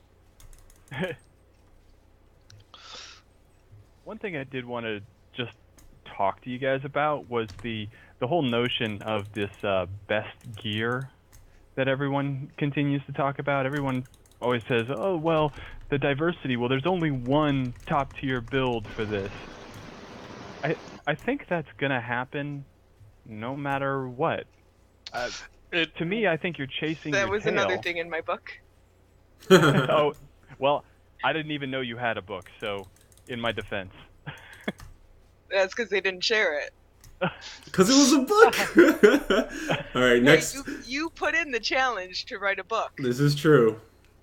One thing I did want to just talk to you guys about was the whole notion of this best gear that everyone continues to talk about. Everyone always says, oh, well, the diversity. Well, there's only one top-tier build for this. I think that's going to happen no matter what. To me, I think you're chasing That your was tail. another thing in my book. Oh, well, I didn't even know you had a book, so in my defense. That's because they didn't share it. Because it was a book! Alright, next. You put in the challenge to write a book. This is true.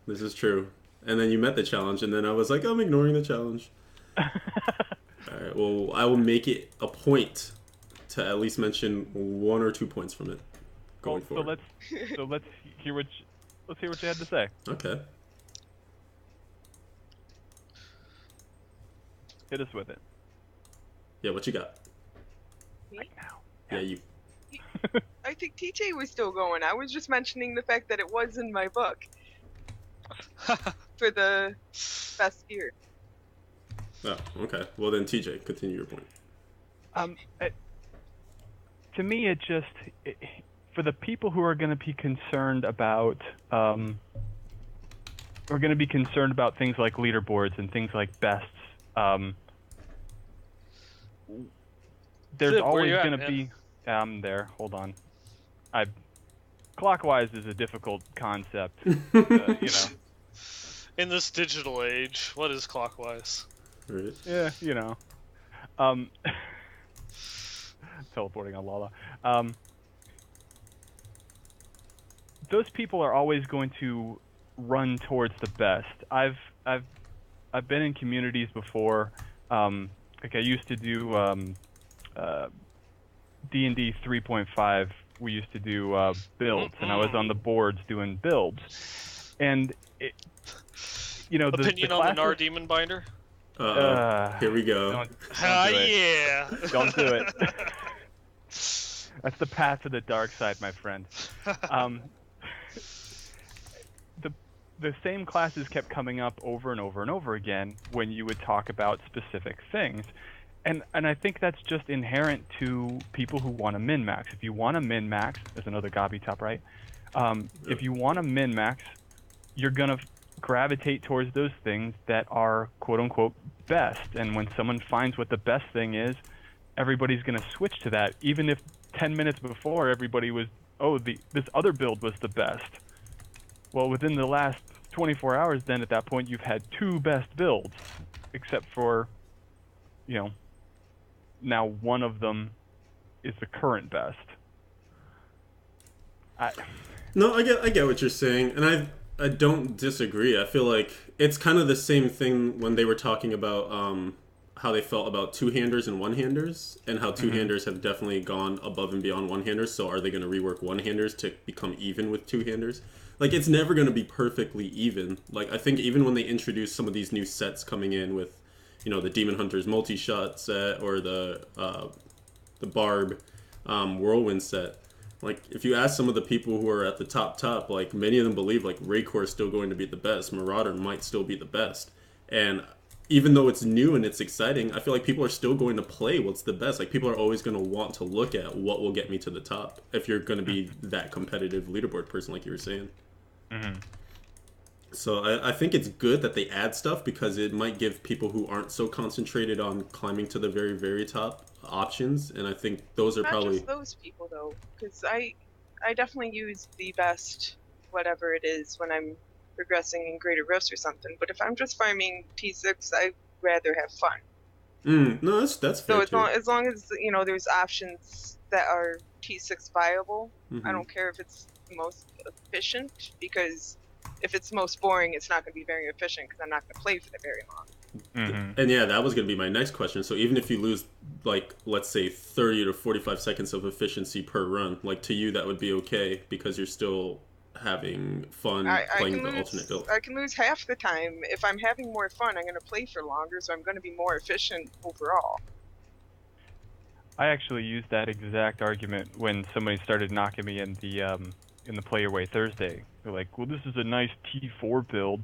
This is true. And then you met the challenge, and then I was like, I'm ignoring the challenge. Alright, well, I will make it a point to at least mention 1 or 2 points from it going forward. So let's hear what you had to say. Okay. Hit us with it. Yeah, what you got? Right now. Yeah, you. I think TJ was still going. I was just mentioning the fact that it was in my book. For the best gear. Oh, okay. Well then, TJ, continue your point. To me, for the people who are going to be concerned about, things like leaderboards and things like bests, there's Zip, always where you going to be. There. Hold on. Clockwise is a difficult concept. You know. In this digital age, what is clockwise? Right. Yeah, you know. Teleporting on Lala. Those people are always going to run towards the best. I've been in communities before. Like I used to do D&D 3.5. We used to do builds, and I was on the boards doing builds. And you know, Opinion the on the classes, Nar Demon Binder? Here we go. Don't do it. Yeah. Don't do it. That's the path to the dark side, my friend. The same classes kept coming up over and over and over again when you would talk about specific things. And I think that's just inherent to people who want to min-max. If you want to min-max, there's another Gobby top right. If you want to min-max, you're going to gravitate towards those things that are quote-unquote best. And when someone finds what the best thing is, everybody's going to switch to that, even if 10 minutes before everybody was, this other build was the best. Well, within the last 24 hours, then at that point, you've had 2 best builds, except for, you know, now one of them is the current best. No, I get what you're saying, and I don't disagree. I feel like it's kind of the same thing when they were talking about how they felt about two-handers and one-handers, and how two-handers have definitely gone above and beyond one-handers. So are they going to rework one-handers to become even with two-handers? Like, it's never going to be perfectly even. Like, I think even when they introduce some of these new sets coming in with, you know, the Demon Hunters multi-shot set or the Barb Whirlwind set, like, if you ask some of the people who are at the top, like, many of them believe, like, Raycore is still going to be the best. Marauder might still be the best. And even though it's new and it's exciting, I feel like people are still going to play what's the best. Like, people are always going to want to look at what will get me to the top if you're going to be that competitive leaderboard person, like you were saying. So I think it's good that they add stuff, because it might give people who aren't so concentrated on climbing to the very, very top options. And I think those are Not probably... just those people, though, because I definitely use the best whatever it is when I'm progressing in Greater Rifts or something. But if I'm just farming T6, I'd rather have fun. No, that's fair. So as long as, you know, there's options that are T6 viable, I don't care if it's most efficient, because if it's most boring, it's not going to be very efficient, because I'm not going to play for that very long. And yeah, that was going to be my next question. So even if you lose, like, let's say 30 to 45 seconds of efficiency per run, like, to you that would be okay, because you're still having fun playing the alternate build. I can lose half the time. If I'm having more fun, I'm going to play for longer, so I'm going to be more efficient overall. I actually used that exact argument when somebody started knocking me in the Play Your Way Thursday. They're like, well, this is a nice T4 build.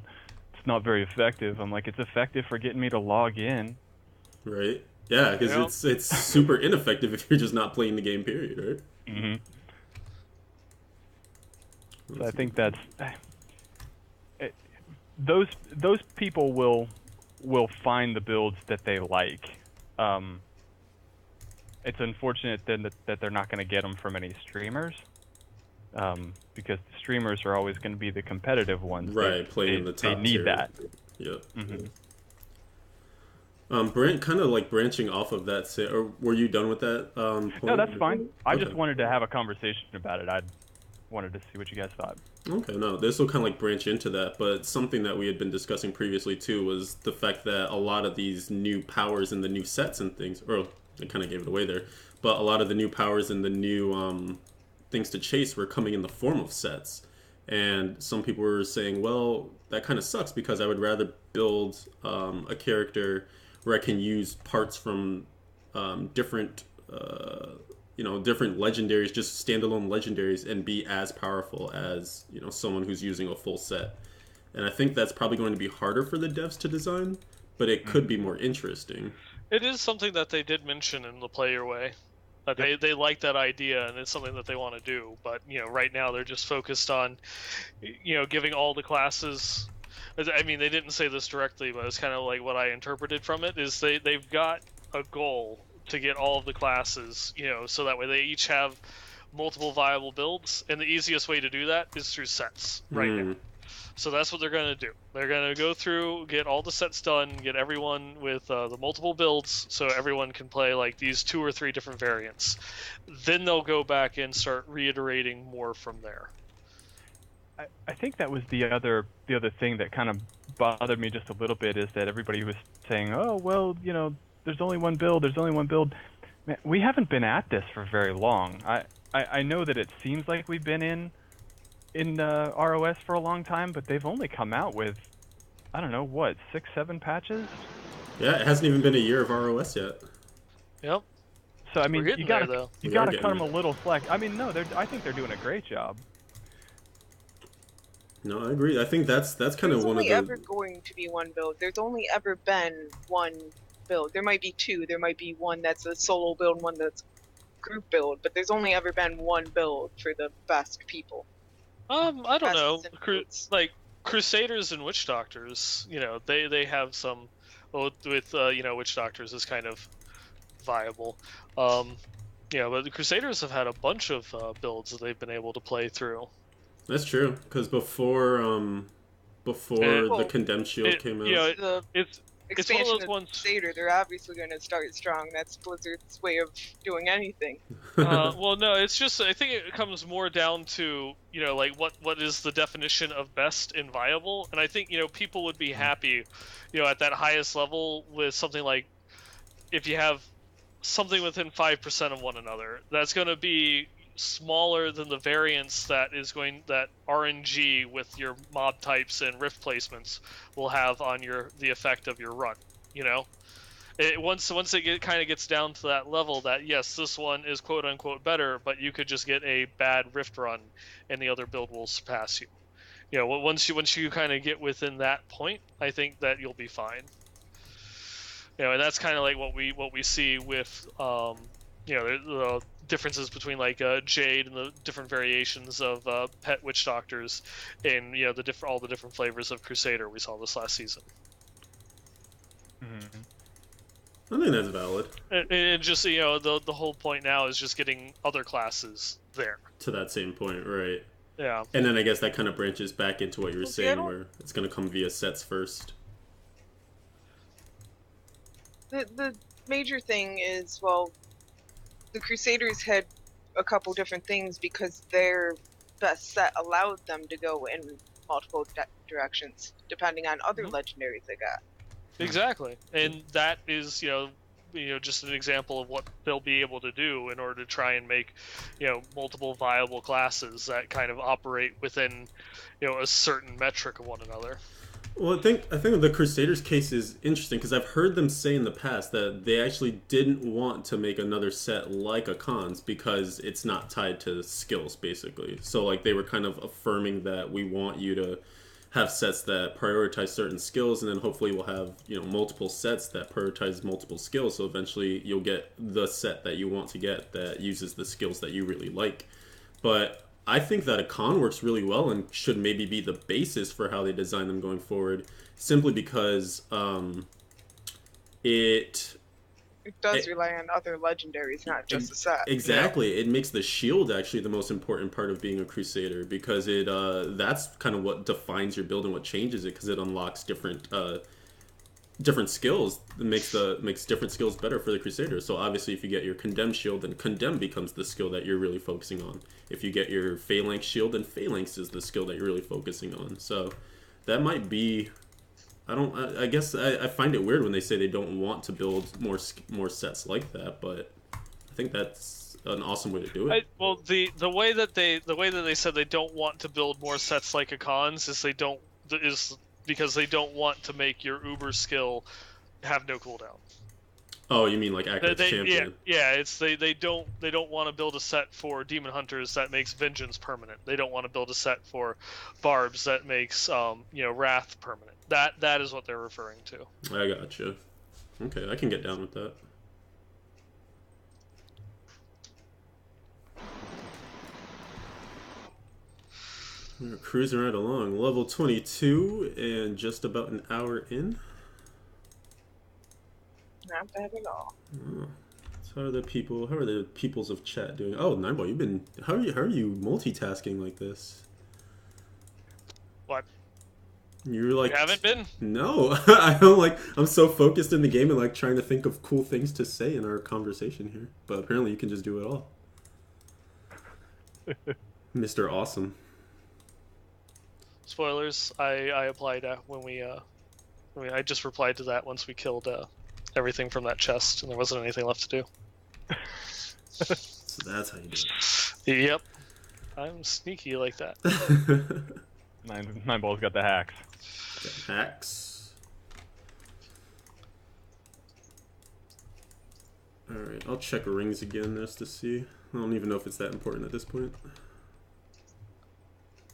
It's not very effective. I'm like, it's effective for getting me to log in. Right. Yeah, because it's super ineffective if you're just not playing the game, period, right? So I think that's... those people will find the builds that they like. It's unfortunate then that they're not going to get them from any streamers, because the streamers are always going to be the competitive ones. Right, playing in the top They need tier. that. Yep. Brent, kind of like branching off of that, or were you done with that? Point? No, that's fine. I Okay. just wanted to have a conversation about it. I wanted to see what you guys thought. Okay, no, this will kind of like branch into that, but something that we had been discussing previously too was the fact that a lot of these new powers and the new sets and things, or I kind of gave it away there, but a lot of the new powers and the new things to chase were coming in the form of sets. And some people were saying, well, that kind of sucks, because I would rather build a character where I can use parts from different different legendaries, just standalone legendaries, and be as powerful as, you know, someone who's using a full set. And I think that's probably going to be harder for the devs to design, but it could be more interesting. It is something that they did mention in the Play Your Way. That they like that idea, and it's something that they want to do. But, you know, right now they're just focused on, you know, giving all the classes... I mean, they didn't say this directly, but it's kind of like what I interpreted from it, is they've got a goal to get all of the classes, you know, so that way they each have multiple viable builds, and the easiest way to do that is through sets right now. So that's what they're going to do. They're going to go through, get all the sets done, get everyone with the multiple builds, so everyone can play like these 2 or 3 different variants. Then they'll go back and start reiterating more from there. I think that was the other thing that kind of bothered me just a little bit, is that everybody was saying, oh, well, you know, there's only one build. Man, we haven't been at this for very long. I know that it seems like we've been in ROS for a long time, but they've only come out with I don't know, what, 6, 7 patches? Yeah, it hasn't even been a year of ROS yet. Yep. So I mean, We're getting you gotta there, though. you We are gotta getting cut them there. a little slack. I mean, no, I think they're doing a great job. No, I agree. I think that's kind There's of one of only the. ever going to be one build. There's only ever been one build. There might be two. There might be one that's a solo build and one that's group build, but there's only ever been one build for the best people. I don't know. Best builds. Like Crusaders and Witch Doctors, you know, they have some. Well, with you know, Witch Doctors is kind of viable. Yeah, but the Crusaders have had a bunch of builds that they've been able to play through. That's true, because before the Condemned Shield came out. You know, The it's one of expansion those of ones. Crusader, they're obviously going to start strong. That's Blizzard's way of doing anything. Well, no, it's just I think it comes more down to, you know, like what is the definition of best and viable, and I think, you know, people would be happy, you know, at that highest level with something like if you have something within 5% of one another. That's going to be smaller than the variance that RNG with your mob types and rift placements will have on the effect of your run. You know, once it kind of gets down to that level that yes, this one is quote unquote better, but you could just get a bad rift run and the other build will surpass you. You know, once you kind of get within that point, I think that you'll be fine. You know, and that's kind of like what we see with you know, the differences between like Jade and the different variations of pet witch doctors, and you know all the different flavors of Crusader we saw this last season. I think that's valid. And just, you know, the whole point now is just getting other classes there. To that same point, right? Yeah. And then I guess that kind of branches back into what you were Okay, saying, where it's going to come via sets first. The major thing is, well, the Crusaders had a couple different things because their best set allowed them to go in multiple directions, depending on other legendaries they got. Exactly, and that is, you know, just an example of what they'll be able to do in order to try and make, you know, multiple viable classes that kind of operate within, you know, a certain metric of one another. Well, I think the Crusaders case is interesting because I've heard them say in the past that they actually didn't want to make another set like a cons because it's not tied to skills, basically. So like they were kind of affirming that we want you to have sets that prioritize certain skills, and then hopefully we'll have, you know, multiple sets that prioritize multiple skills. So eventually you'll get the set that you want to get that uses the skills that you really like. But I think that a con works really well and should maybe be the basis for how they design them going forward, simply because it does rely on other legendaries, not just the set. Exactly. It makes the shield actually the most important part of being a Crusader, because it that's kind of what defines your build and what changes it, because it unlocks different skills. It makes different skills better for the Crusader. So obviously if you get your Condemned shield, then Condemn becomes the skill that you're really focusing on. If you get your Phalanx shield, then Phalanx is the skill that you're really focusing on. So that might be... I guess I find it weird when they say they don't want to build more sets like that, but I think that's an awesome way to do it. Well, the way that they said they don't want to build more sets like a cons is because they don't want to make your Uber skill have no cooldown. Oh, you mean like active champion? Yeah. It's they don't want to build a set for Demon Hunters that makes Vengeance permanent. They don't want to build a set for Barbs that makes you know, Wrath permanent. That is what they're referring to. I gotcha. Okay, I can get down with that. We're cruising right along. Level 22 and just about an hour in. Not bad at all. Oh. So how are the peoples of chat doing? Oh, Nineball, you've been... How are you multitasking like this? What? You're like... You haven't been? No. I'm so focused in the game and like trying to think of cool things to say in our conversation here. But apparently you can just do it all. Mr. Awesome. Spoilers, I applied when I just replied to that once we killed everything from that chest and there wasn't anything left to do. So that's how you do it. Yep. I'm sneaky like that. Nineball's got the hacks. Got hacks. Alright, I'll check rings again just to see. I don't even know if it's that important at this point.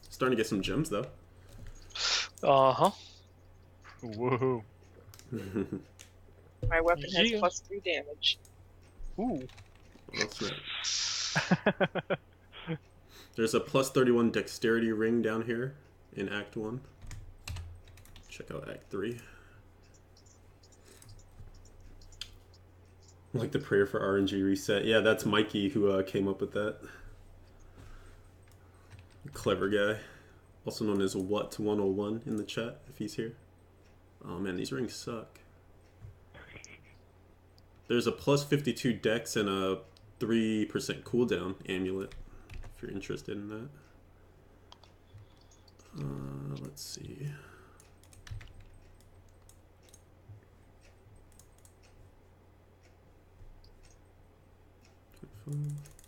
Starting to get some gems though. Uh-huh. Woohoo. My weapon has +3 damage. Ooh. Well, that's right. There's a +31 dexterity ring down here in Act 1. Check out Act 3. Like the prayer for RNG reset. Yeah, that's Mikey who came up with that. Clever guy. Also known as What101 in the chat, if he's here. Oh man, these rings suck. There's a +52 dex and a 3% cooldown amulet, if you're interested in that. Let's see.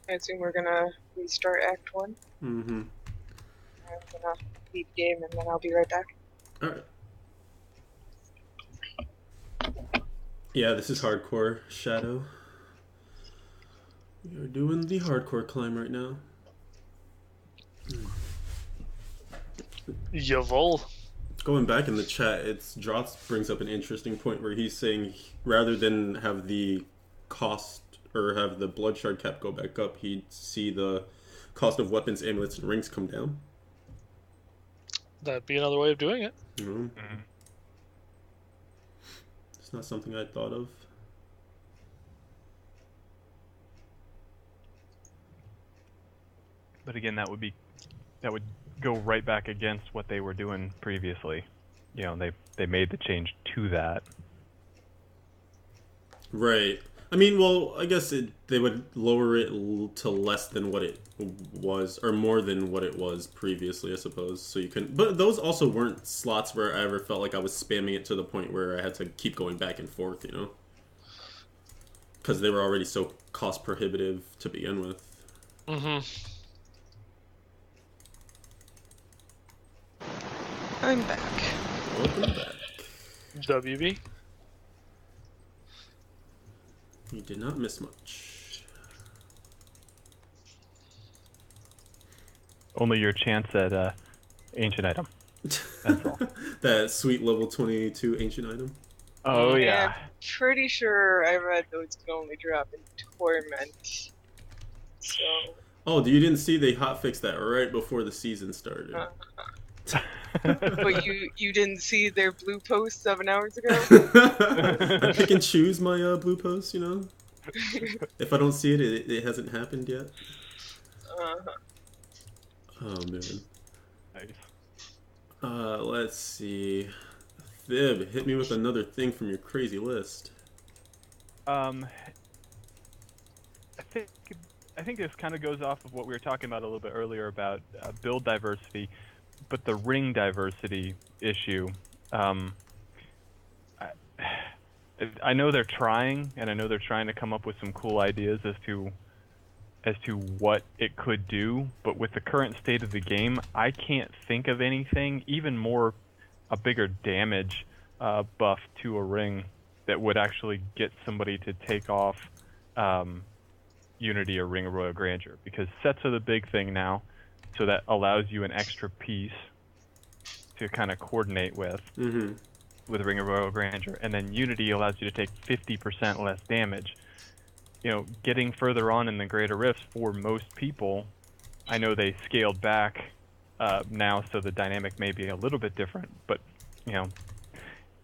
I assume we're gonna restart Act 1. Mm-hmm. I'm gonna leave the game and then I'll be right back. Alright. Yeah, this is hardcore Shadow. We are doing the hardcore climb right now. Jawohl. Going back in the chat, it's Dross brings up an interesting point where he's saying rather than have the cost or have the blood shard cap go back up, he'd see the cost of weapons, amulets, and rings come down. That'd be another way of doing it. Mm-hmm. It's not something I thought of. But again, that would go right back against what they were doing previously. You know, they made the change to that. Right. I mean, well, I guess they would lower it to less than what it was, or more than what it was previously, I suppose. So you can, but those also weren't slots where I ever felt like I was spamming it to the point where I had to keep going back and forth, you know? Because they were already so cost prohibitive to begin with. Mm-hmm. I'm back. Welcome back. WB. You did not miss much. Only your chance at ancient item. That's all. That sweet level 22 ancient item. Oh yeah. I'm pretty sure I read those can only drop in Torment. So. Oh, you didn't see they hotfixed that right before the season started. But you didn't see their blue post 7 hours ago? I pick and choose my blue posts, you know? If I don't see it, it hasn't happened yet. Oh, man. Nice. Let's see. Thib, hit me with another thing from your crazy list. I think this kind of goes off of what we were talking about a little bit earlier about build diversity, but the ring diversity issue. I know they're trying, and I know they're trying to come up with some cool ideas as to what it could do, but with the current state of the game, I can't think of anything even more a bigger damage buff to a ring that would actually get somebody to take off Unity or Ring of Royal Grandeur, because sets are the big thing now, so that allows you an extra piece to kind of coordinate with. Mm-hmm. With Ring of Royal Grandeur, and then Unity allows you to take 50% less damage. You know, getting further on in the Greater Rifts, for most people, I know they scaled back now, so the dynamic may be a little bit different, but you know,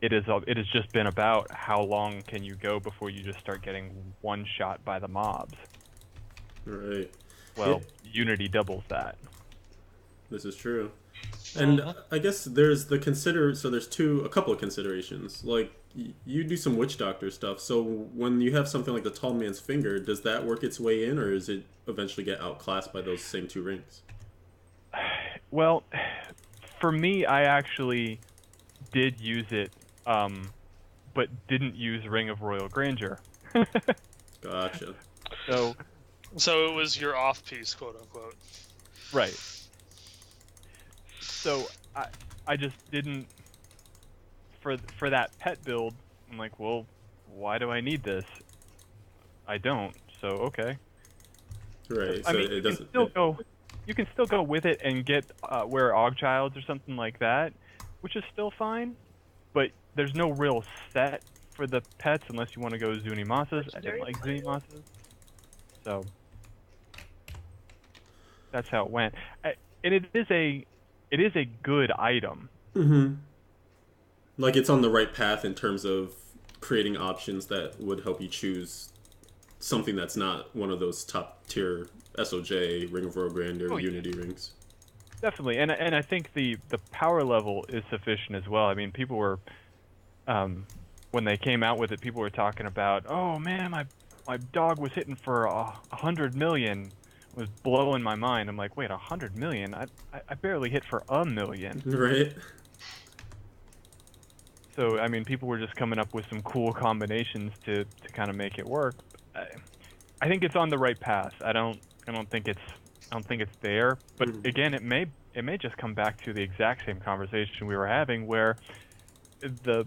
it has just been about how long can you go before you just start getting one shot by the mobs. Right. Well, Unity doubles that. This is true. And I guess there's the so there's a couple of considerations. Like, you do some witch doctor stuff, so when you have something like the tall man's finger, does that work its way in, or does it eventually get outclassed by those same two rings? Well, for me, I actually did use it, but didn't use Ring of Royal Grandeur. Gotcha. So it was your off piece, quote unquote. Right. So I just didn't for that pet build, I'm like, well, why do I need this? I don't. So okay. Right. I So mean, it you doesn't. can still go. You can still go with it and get wear Ogchilds or something like that, which is still fine. But there's no real set for the pets unless you want to go Zunimasas. I didn't like Zunimasas, so that's how it went. And it is a good item. Mm-hmm. Like it's on the right path in terms of creating options that would help you choose something that's not one of those top tier SOJ, Ring of Royal Grandeur, Unity rings. Definitely, and I think the power level is sufficient as well. I mean, people were when they came out with it, people were talking about, oh man, my dog was hitting for 100 million. It was blowing my mind. I'm like, wait, 100 million? I barely hit for 1 million. Right. So I mean, people were just coming up with some cool combinations to kind of make it work. I think it's on the right path. I don't think it's there. But again, it may just come back to the exact same conversation we were having, where the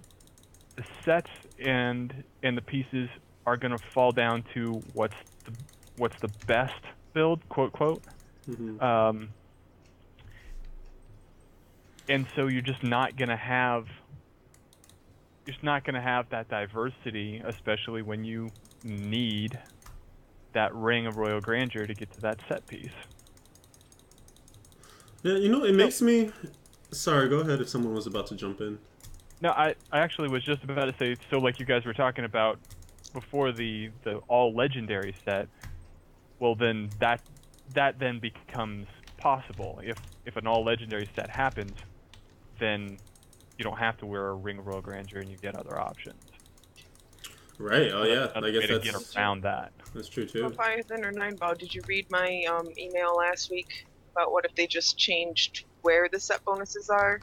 sets and the pieces are going to fall down to what's the best build, quote quote. Mm-hmm. And so you're just not going to have that diversity, especially when you need that Ring of Royal Grandeur to get to that set piece. Yeah, you know, it makes me... Sorry, go ahead if someone was about to jump in. No, I actually was just about to say, so like you guys were talking about before the all legendary set, well then that then becomes possible. If an all legendary set happens, then you don't have to wear a Ring of Royal Grandeur and you get other options. Right, oh yeah, That's I guess that's... get around that. That's true too. Leviathan or Nineball, did you read my email last week about what if they just changed where the set bonuses are?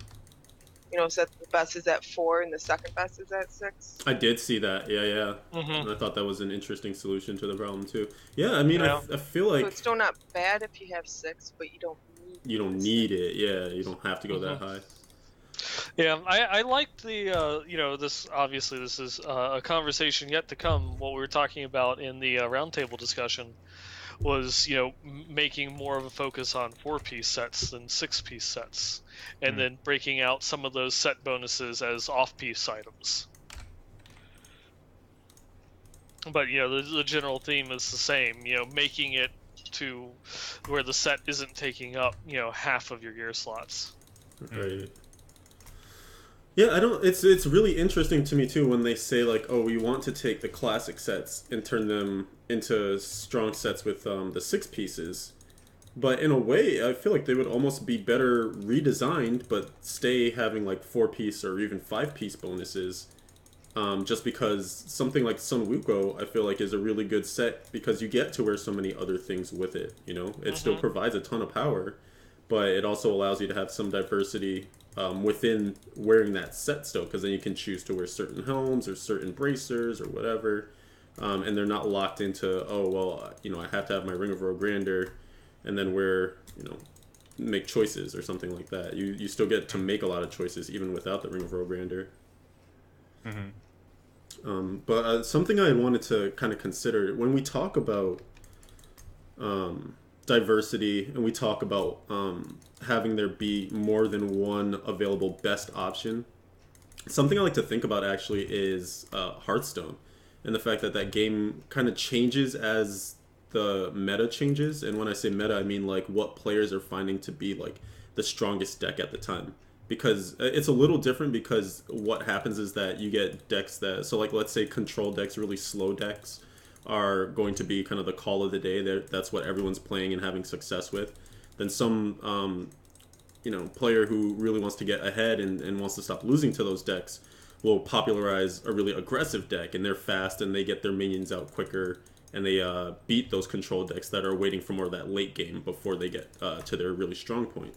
You know, so that the best is at 4 and the second best is at 6. I did see that, yeah. Mm-hmm. And I thought that was an interesting solution to the problem too. Yeah, I mean, I feel like... So it's still not bad if you have 6, but you don't need You don't need it, yeah. You don't have to go that high. Yeah, I liked the, you know, this, obviously this is a conversation yet to come. What we were talking about in the roundtable discussion was, you know, making more of a focus on 4-piece sets than 6-piece sets, and then breaking out some of those set bonuses as off-piece items. But, you know, the general theme is the same, you know, making it to where the set isn't taking up, you know, half of your gear slots. Right. Yeah, I don't... It's really interesting to me too when they say like, oh, we want to take the classic sets and turn them into strong sets with the 6 pieces. But in a way, I feel like they would almost be better redesigned, but stay having like 4-piece or even 5-piece bonuses. Just because something like Sun Wukong, I feel like, is a really good set because you get to wear so many other things with it. You know, it still provides a ton of power, but it also allows you to have some diversity within wearing that set still, because then you can choose to wear certain helms or certain bracers or whatever, and they're not locked into, oh well, you know, I have to have my Ring of Royal Grandeur and then wear, you know, make choices or something like that. You still get to make a lot of choices even without the Ring of Royal Grandeur. But something I wanted to kind of consider when we talk about diversity and we talk about having there be more than one available best option, something I like to think about actually is Hearthstone, and the fact that that game kind of changes as the meta changes. And when I say meta, I mean like what players are finding to be like the strongest deck at the time. Because it's a little different, because what happens is that you get decks that, so like let's say control decks, really slow decks, are going to be kind of the call of the day. That's what everyone's playing and having success with. Then some you know, player who really wants to get ahead and wants to stop losing to those decks will popularize a really aggressive deck, and they're fast and they get their minions out quicker, and they beat those control decks that are waiting for more of that late game before they get to their really strong point.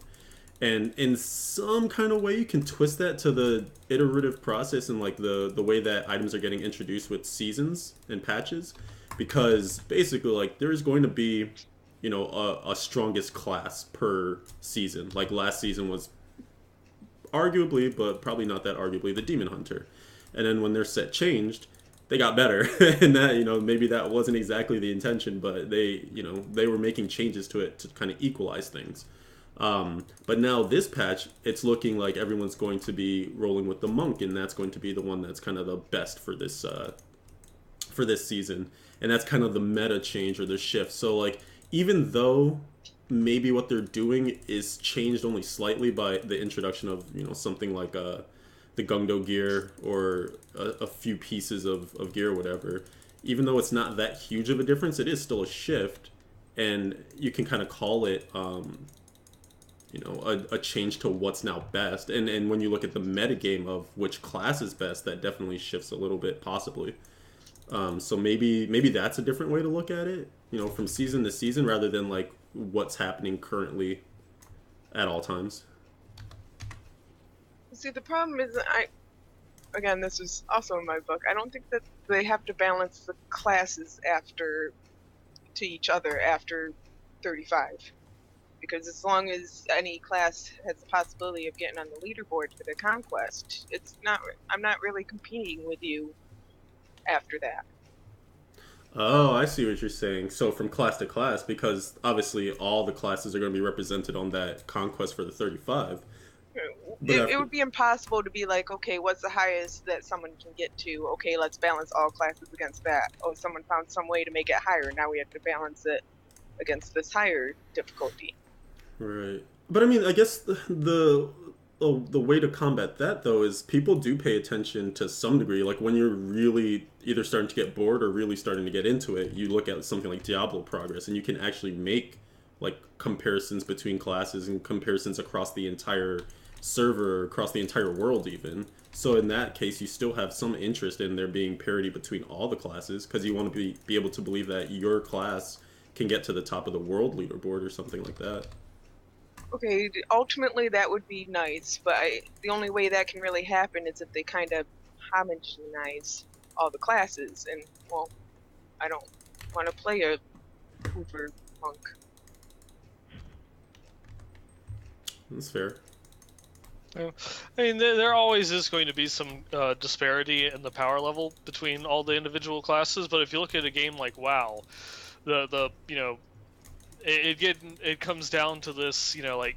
And in some kind of way, you can twist that to the iterative process and like the way that items are getting introduced with seasons and patches, because basically like there's going to be, you know, a strongest class per season. Like last season was arguably, but probably not that arguably, the Demon Hunter. And then when their set changed, they got better. And that, maybe that wasn't exactly the intention, but they were making changes to it to kind of equalize things. But now this patch, it's looking like everyone's going to be rolling with the Monk, and that's going to be the one that's kind of the best for this season. And that's kind of the meta change or the shift. So, like, even though maybe what they're doing is changed only slightly by the introduction of, something like the Gungdo gear or a few pieces of gear or whatever, even though it's not that huge of a difference, it is still a shift, and you can kind of call it a change to what's now best. And when you look at the metagame of which class is best, that definitely shifts a little bit, possibly. So maybe that's a different way to look at it, from season to season, rather than like what's happening currently at all times. See, the problem is, again, this is also in my book, I don't think that they have to balance the classes to each other after 35. Because as long as any class has the possibility of getting on the leaderboard for the conquest, I'm not really competing with you after that. Oh, I see what you're saying. So from class to class, because obviously all the classes are going to be represented on that conquest for the 35. It would be impossible to be like, okay, what's the highest that someone can get to? Okay, let's balance all classes against that. Oh, someone found some way to make it higher. Now we have to balance it against this higher difficulty. Right. But I mean, I guess the way to combat that, though, is people do pay attention to some degree. Like when you're really either starting to get bored or really starting to get into it, you look at something like Diablo progress, and you can actually make like comparisons between classes and comparisons across the entire server, across the entire world even. So in that case, you still have some interest in there being parity between all the classes, because you want to be able to believe that your class can get to the top of the world leaderboard or something like that. Okay, ultimately that would be nice, but the only way that can really happen is if they kind of homogenize all the classes, and, well, I don't want to play a Hoover Monk. That's fair. I mean, there always is going to be some disparity in the power level between all the individual classes, but if you look at a game like WoW, it comes down to this, like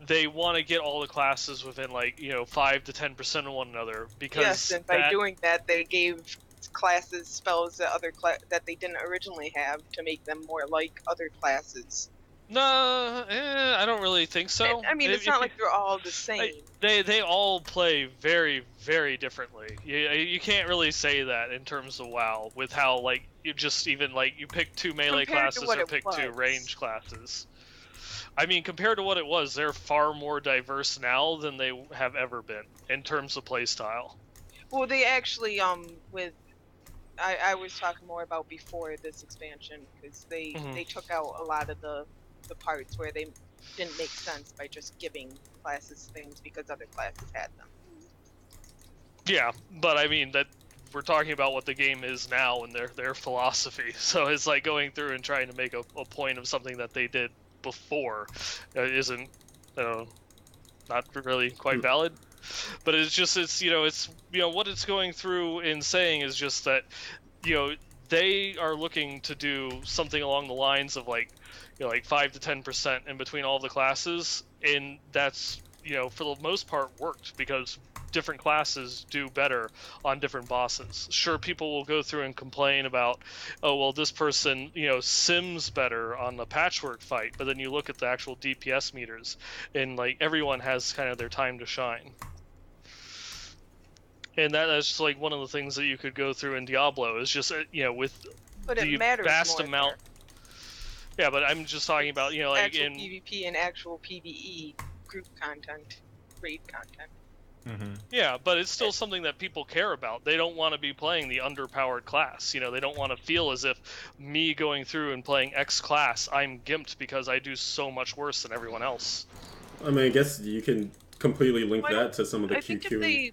they want to get all the classes within 5 to 10% of one another, because yes, and by doing that, they gave classes spells that they didn't originally have to make them more like other classes. No, I don't really think so. I mean, it's not like they're all the same. They all play very, very differently. You can't really say that in terms of WoW, with how you pick 2 melee classes or pick 2 range classes. I mean, compared to what it was, they're far more diverse now than they have ever been in terms of playstyle. Well, they actually I was talking more about before this expansion, because they took out a lot of the parts where they didn't make sense by just giving classes things because other classes had them. Yeah, but I mean that we're talking about what the game is now and their philosophy. So it's like going through and trying to make a point of something that they did before isn't not really quite valid. But it's what it's going through and saying is just that they are looking to do something along the lines of 5 to 10% in between all the classes, and that's for the most part worked, because different classes do better on different bosses. Sure, people will go through and complain about, oh well, this person sims better on the patchwork fight, but then you look at the actual DPS meters, and everyone has kind of their time to shine. And that's just one of the things that you could go through in Diablo is just with the vast amount. Yeah, but I'm just talking about actual PvP and actual PvE group content, raid content. Mm-hmm. Yeah, but it's still something that people care about. They don't want to be playing the underpowered class. They don't want to feel as if me going through and playing X class, I'm gimped because I do so much worse than everyone else. I mean, I guess you can completely link that to some of the I QQ. think if they,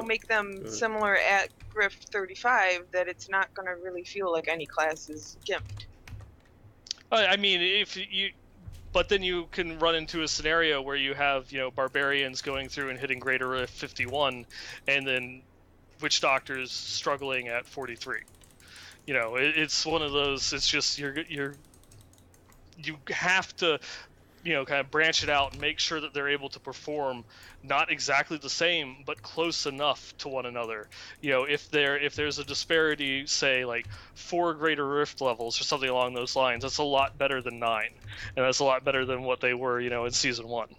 make them similar at Griff 35, that it's not going to really feel like any class is gimped. I mean, if you But then you can run into a scenario where you have, barbarians going through and hitting greater rift 51, and then witch doctors struggling at 43. It's one of those. It's just you have to, kind of branch it out and make sure that they're able to perform not exactly the same, but close enough to one another. If there's a disparity, say like 4 greater rift levels or something along those lines, that's a lot better than 9, and that's a lot better than what they were, in season 1.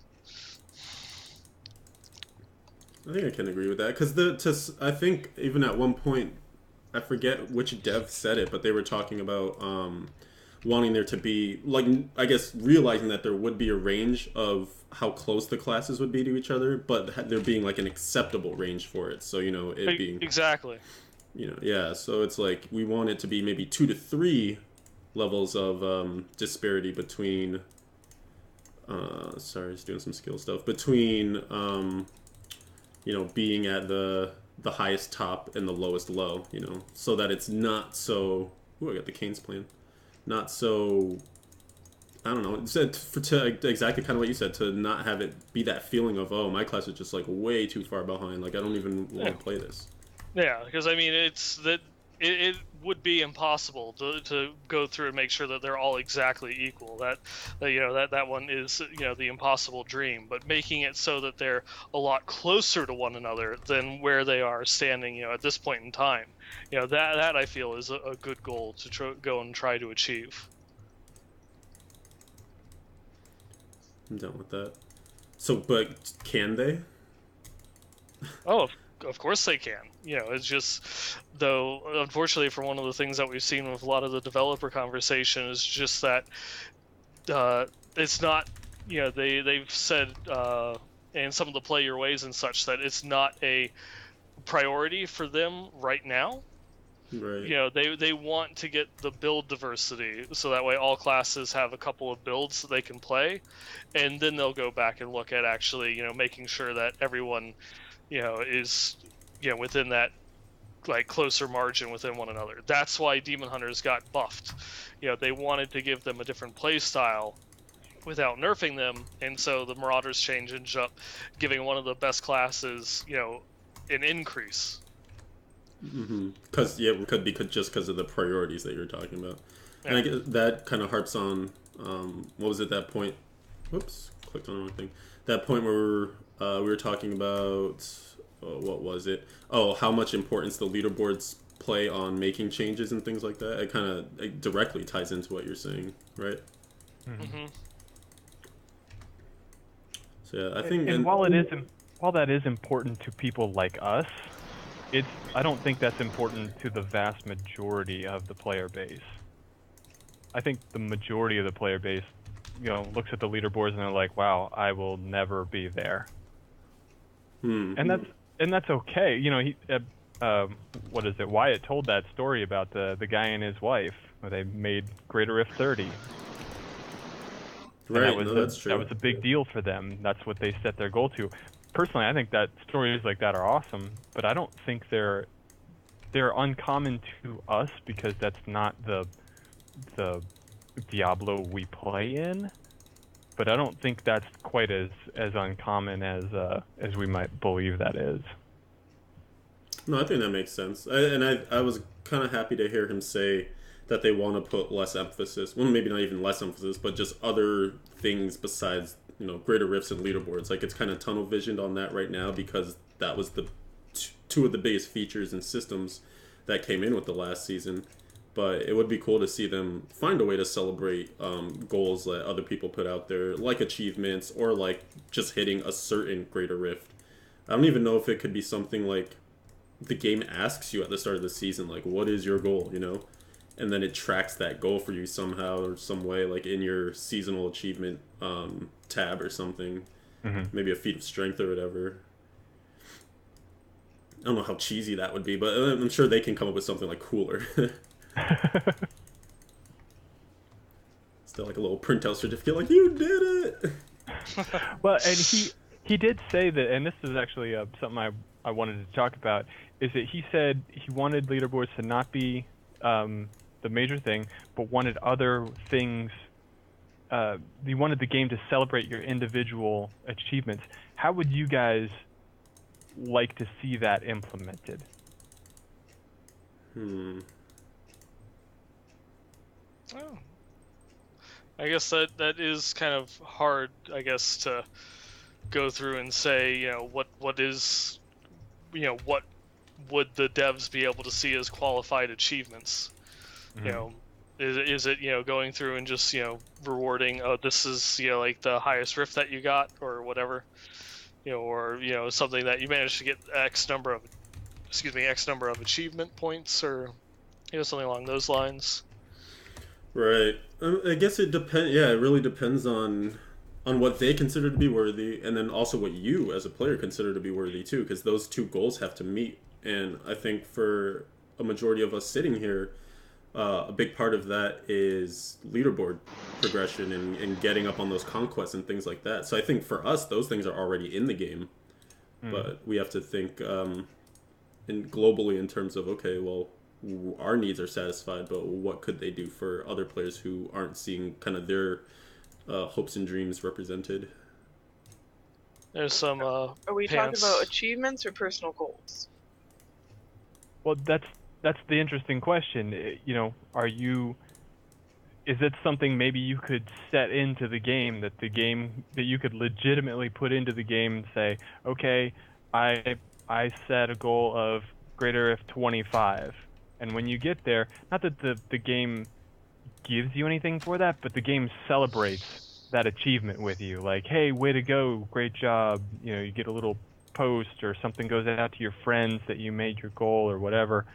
I think I can agree with that, because I think even at one point, I forget which dev said it, but they were talking about wanting there to be, like, I guess realizing that there would be a range of how close the classes would be to each other, but there being like an acceptable range for it. So, it being exactly, yeah. So it's like we want it to be maybe 2 to 3 levels of disparity between. Sorry, just doing some skill stuff between. Being at the highest top and the lowest low. So that it's not so. Ooh, I got the Canes plan. Not so, I don't know, to exactly kind of what you said, to not have it be that feeling of, oh, my class is just like way too far behind, like I don't even want to play this. Yeah, because I mean, it would be impossible to go through and make sure that they're all exactly equal. That one is, the impossible dream. But making it so that they're a lot closer to one another than where they are standing, at this point in time, that I feel is a good goal to go and try to achieve. I'm done with that. So, but can they? Oh, of course they can. It's just, though, unfortunately, for one of the things that we've seen with a lot of the developer conversation is just that it's not, they've said, and some of the play your ways and such, that it's not a priority for them right now. Right. They want to get the build diversity, so that way all classes have a couple of builds that they can play, and then they'll go back and look at actually, making sure that everyone, is, within that like closer margin within one another. That's why Demon Hunters got buffed. They wanted to give them a different play style without nerfing them, and so the Marauders change ends up giving one of the best classes, an increase. Because could be just because of the priorities that you're talking about. Yeah. And I guess that kind of harps on what was it, that point? Whoops, clicked on the wrong thing. That point where we were talking about what was it? Oh, how much importance the leaderboards play on making changes and things like that. It kind of directly ties into what you're saying, right? Mm-hmm. So yeah, I think. And while that is important to people like us, I don't think that's important to the vast majority of the player base. I think the majority of the player base, looks at the leaderboards and they're like, "Wow, I will never be there." And that's okay. What is it? Wyatt told that story about the guy and his wife where they made Greater Rift 30. Right, that's true. That was a big deal for them. That's what they set their goal to. Personally, I think that stories like that are awesome, but I don't think they're uncommon to us because that's not the Diablo we play in. But I don't think that's quite as uncommon as we might believe that is. No, I think that makes sense. I was kind of happy to hear him say that they want to put less emphasis, well, maybe not even less emphasis, but just other things besides, greater rifts and leaderboards. Like, it's kind of tunnel visioned on that right now because that was the two of the biggest features and systems that came in with the last season. But it would be cool to see them find a way to celebrate goals that other people put out there, like achievements or like just hitting a certain greater rift. I don't even know if it could be something like the game asks you at the start of the season, like, what is your goal, And then it tracks that goal for you somehow or some way, like in your seasonal achievement tab or something. Mm-hmm. Maybe a feat of strength or whatever. I don't know how cheesy that would be, but I'm sure they can come up with something like cooler. Still like a little printout certificate, like, you did it. Well, and he did say that, and this is actually something I wanted to talk about, is that he said he wanted leaderboards to not be the major thing, but wanted other things you wanted the game to celebrate your individual achievements. How would you guys like to see that implemented? Oh. I guess that is kind of hard, I guess, to go through and say, you know, what is, you know, what would the devs be able to see as qualified achievements? Mm-hmm. You know, is it, you know, going through and just, you know, rewarding, oh, this is, you know, like the highest rift that you got or whatever, you know, or, you know, something that you managed to get X number of achievement points, or, you know, something along those lines. Right. I guess it depends. Yeah, it really depends on what they consider to be worthy, and then also what you as a player consider to be worthy too, because those two goals have to meet. And I think for a majority of us sitting here, a big part of that is leaderboard progression and getting up on those conquests and things like that. So I think for us, those things are already in the game, but we have to think globally in terms of, okay, well, our needs are satisfied, but what could they do for other players who aren't seeing kind of their hopes and dreams represented? There's some Are we talking about achievements or personal goals? Well, that's the interesting question. You know, is it something maybe you could set into the game that you could legitimately put into the game and say, okay, I set a goal of greater if 25. And when you get there, not that the game gives you anything for that, but the game celebrates that achievement with you. Like, hey, way to go, great job. You know, you get a little post or something goes out to your friends that you made your goal or whatever.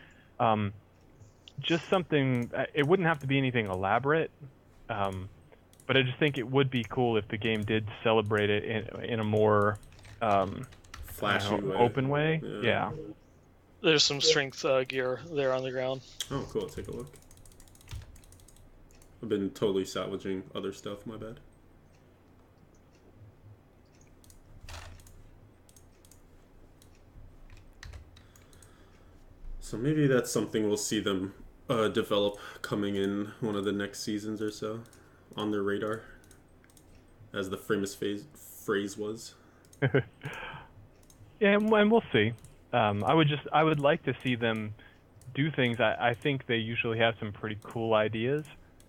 Just something, it wouldn't have to be anything elaborate, but I just think it would be cool if the game did celebrate it in a more flashy way. Open way. Yeah. There's some strength gear there on the ground. Oh, cool. Take a look. I've been totally salvaging other stuff. My bad. So maybe that's something we'll see them develop coming in one of the next seasons or so on their radar, as the famous phrase was. Yeah, and we'll see. I would like to see them do things. I think they usually have some pretty cool ideas.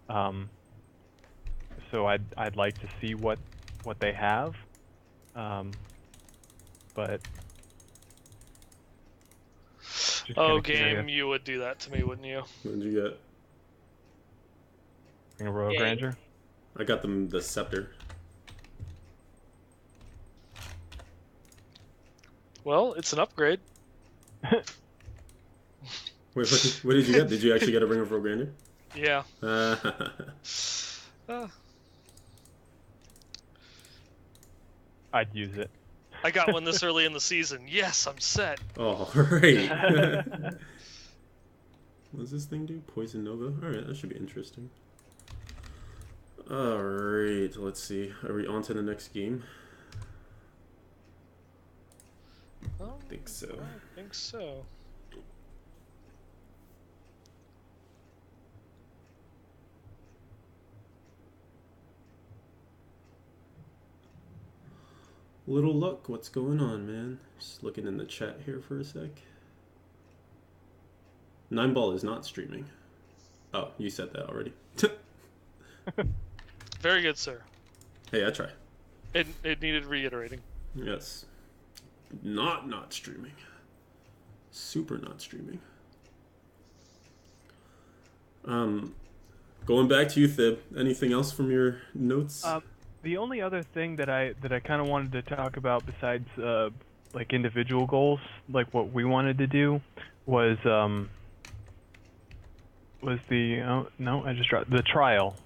So I'd like to see what they have. But oh, game, you would do that to me, wouldn't you? What did you get? A Royal Grandeur? I got them the scepter. Well, it's an upgrade. Wait, what did you get? Did you actually get a Ring of Royal Grandeur? Yeah. I'd use it. I got one this early in the season. Yes, I'm set. Oh, right. What does this thing do? Poison Nova? Alright, that should be interesting. Alright, let's see. Are we on to the next game? I think so. I think so. Little Luck, what's going on, man? Just looking in the chat here for a sec. 9ball is not streaming. Oh, you said that already. Very good, sir. Hey, I try. It needed reiterating. Yes. Not streaming. Super not streaming. Going back to you, Thib. Anything else from your notes? The only other thing that I kind of wanted to talk about besides like individual goals, like what we wanted to do, was the trial.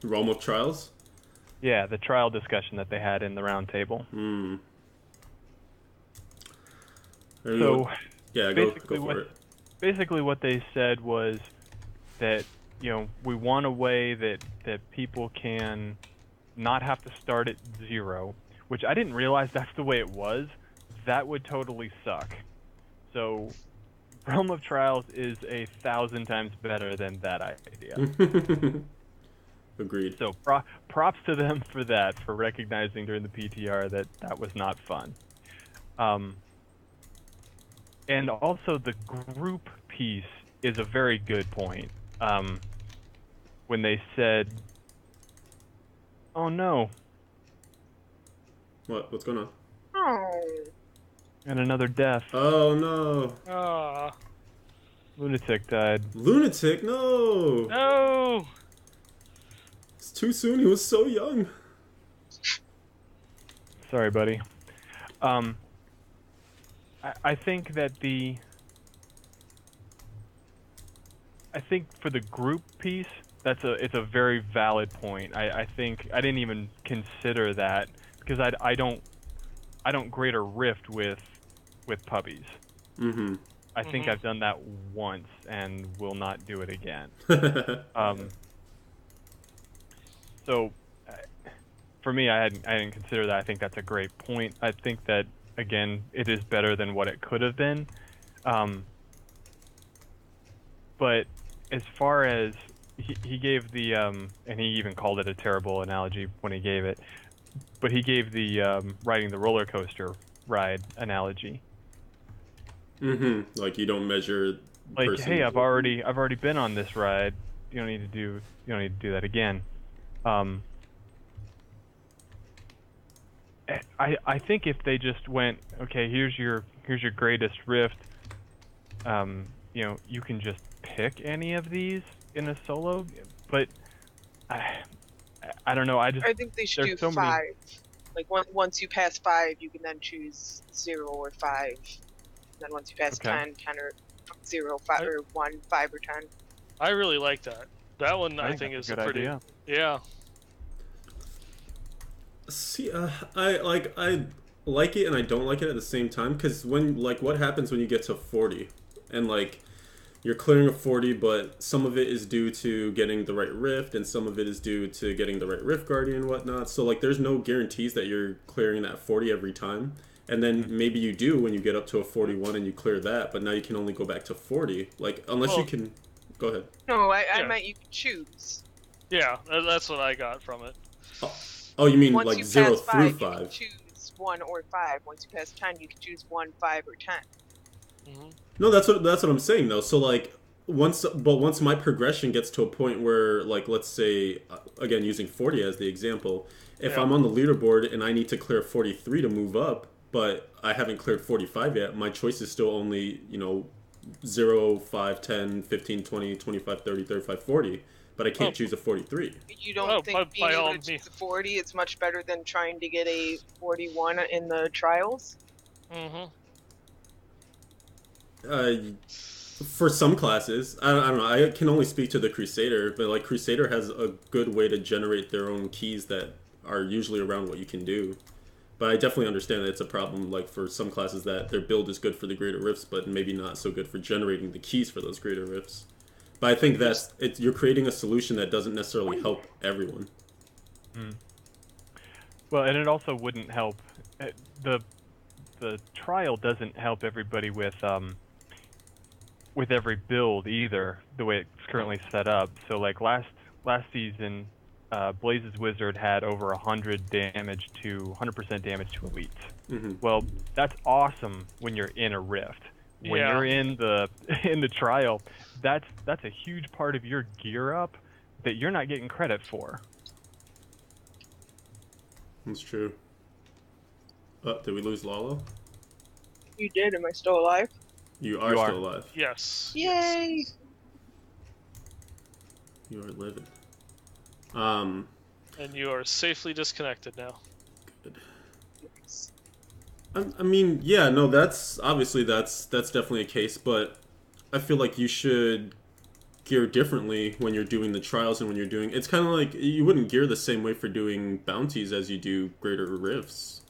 Realm of Trials? Yeah, the trial discussion that they had in the round table. So yeah, go for it. Basically what they said was that, you know, we want a way that people can not have to start at 0, which I didn't realize that's the way it was. That would totally suck. So Realm of Trials is 1,000 times better than that idea. Agreed. So props to them for that, for recognizing during the PTR that that was not fun. And also the group piece is a very good point. When they said, "Oh no, What's going on? Oh. and another death. Oh no. Ah. Lunatic died." Lunatic, no. No. It's too soon. He was so young. Sorry, buddy. I think that I think for the group piece, it's a very valid point. I think I didn't even consider that because I don't greater rift with puppies. Mm-hmm. I think I've done that once and will not do it again. So for me, I didn't consider that. I think that's a great point. I think that again, it is better than what it could have been. But as far as he gave the and he even called it a terrible analogy when he gave it, but he gave the riding the roller coaster ride analogy. Mm-hmm. Like you don't measure. Like, person. hey, I've already been on this ride. You don't need to do that again. I think if they just went, okay, here's your greatest rift. You can just pick any of these in a solo, but I don't know. I think they should do so 5. many... Like once you pass 5, you can then choose 0 or 5. And then once you pass 10 or 0, 5 or 1, 5 or 10. I really like that. That one I think is a a good pretty idea. Yeah. See, I like it and I don't like it at the same time, because what happens when you get to 40 and like you're clearing a 40, but some of it is due to getting the right rift and some of it is due to getting the right rift guardian and whatnot. So like there's no guarantees that you're clearing that 40 every time. And then maybe you do when you get up to a 41 and you clear that, but now you can only go back to 40. Like unless you can go ahead. No, I meant you could choose. Yeah, that's what I got from it. Oh, you mean Once like you 0 pass through 5, 5? you can choose 1 or 5. Once you pass 10, you can choose 1, 5, or 10. No, that's what I'm saying though. So like once my progression gets to a point where, like, let's say again using 40 as the example, if I'm on the leaderboard and I need to clear 43 to move up, but I haven't cleared 45 yet, my choice is still only 0, 5, 10, 15, 20, 25, 30, 35, 40. But I can't choose a 43. You don't think being able to choose a 40 is much better than trying to get a 41 in the trials? For some classes, I don't know. I can only speak to the Crusader, but like Crusader has a good way to generate their own keys that are usually around what you can do. But I definitely understand that it's a problem, like for some classes, that their build is good for the greater rifts, but maybe not so good for generating the keys for those greater rifts. But I think you're creating a solution that doesn't necessarily help everyone. Well, and it also wouldn't help. The trial doesn't help everybody with every build either, the way it's currently set up. So like last season, Blaze's Wizard had over 100% damage to elites. Well, that's awesome when you're in a rift. When you're in the trial, that's a huge part of your gear up that you're not getting credit for. That's true. Did we lose Lalo? You did. Am I still alive? You are still alive. Yes. Yay! You are living. And you are safely disconnected now. Good. I mean, yeah, no, that's definitely a case, but I feel like you should gear differently when you're doing the trials and when you're doing... It's kind of like you wouldn't gear the same way for doing bounties as you do greater rifts,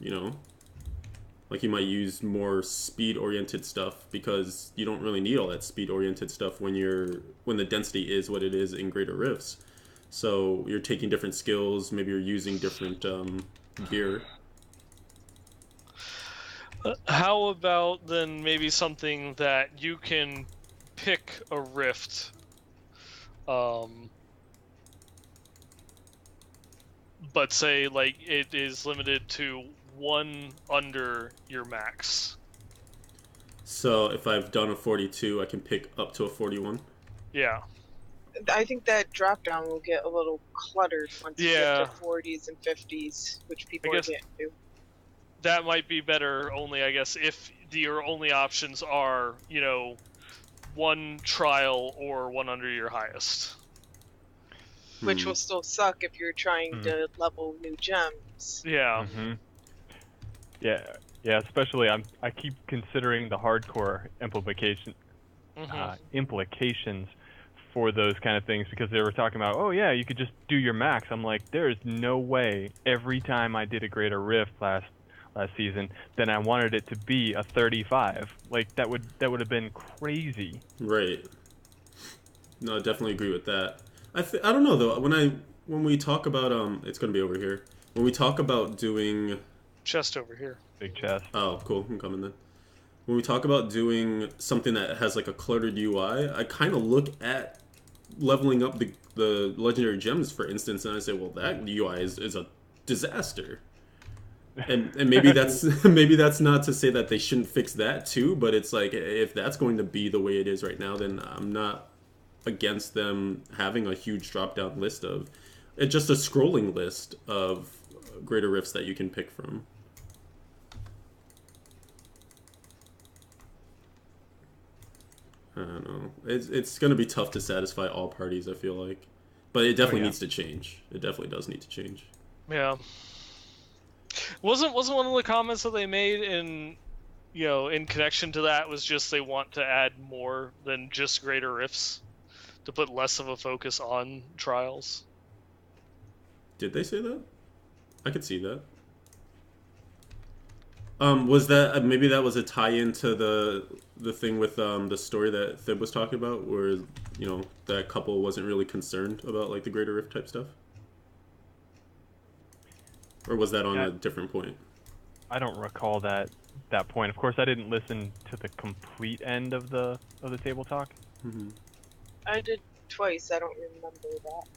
Like you might use more speed-oriented stuff because you don't really need all that speed-oriented stuff when the density is what it is in greater rifts. So you're taking different skills, maybe you're using different gear. How about then maybe something that you can pick a rift but say like it is limited to 1 under your max. So if I've done a 42, I can pick up to a 41. Yeah. I think that drop down will get a little cluttered once you get to 40s and 50s, which people are getting to. That might be better only, I guess, if your only options are, 1 trial or 1 under your highest. Which will still suck if you're trying to level new gems. Yeah. Yeah, especially I keep considering the hardcore implications for those kind of things, because they were talking about, oh yeah, you could just do your max. I'm like, there's no way every time I did a Greater Rift last season, then I wanted it to be a 35. Like that would have been crazy. Right. No, I definitely agree with that. I don't know though. When we talk about it's gonna be over here. When we talk about doing chest over here. Big chest. Oh, cool. I'm coming then. When we talk about doing something that has like a cluttered UI, I kind of look at leveling up the legendary gems, for instance, and I say, well, that UI is a disaster. And maybe that's maybe that's not to say that they shouldn't fix that too, but it's like, if that's going to be the way it is right now, then I'm not against them having a huge drop down list of just a scrolling list of Greater Rifts that you can pick from. I don't know. It's going to be tough to satisfy all parties, I feel like. But it definitely needs to change. It definitely does need to change. Yeah. Wasn't one of the comments that they made in connection to that was just they want to add more than just Greater Rifts, to put less of a focus on trials? Did they say that? I could see that. Was that maybe that was a tie-in to the thing with the story that Thib was talking about, where that couple wasn't really concerned about like the Greater Rift type stuff, or was that on a different point? I don't recall that point. Of course, I didn't listen to the complete end of the table talk. Mm-hmm. I did twice. I don't remember that.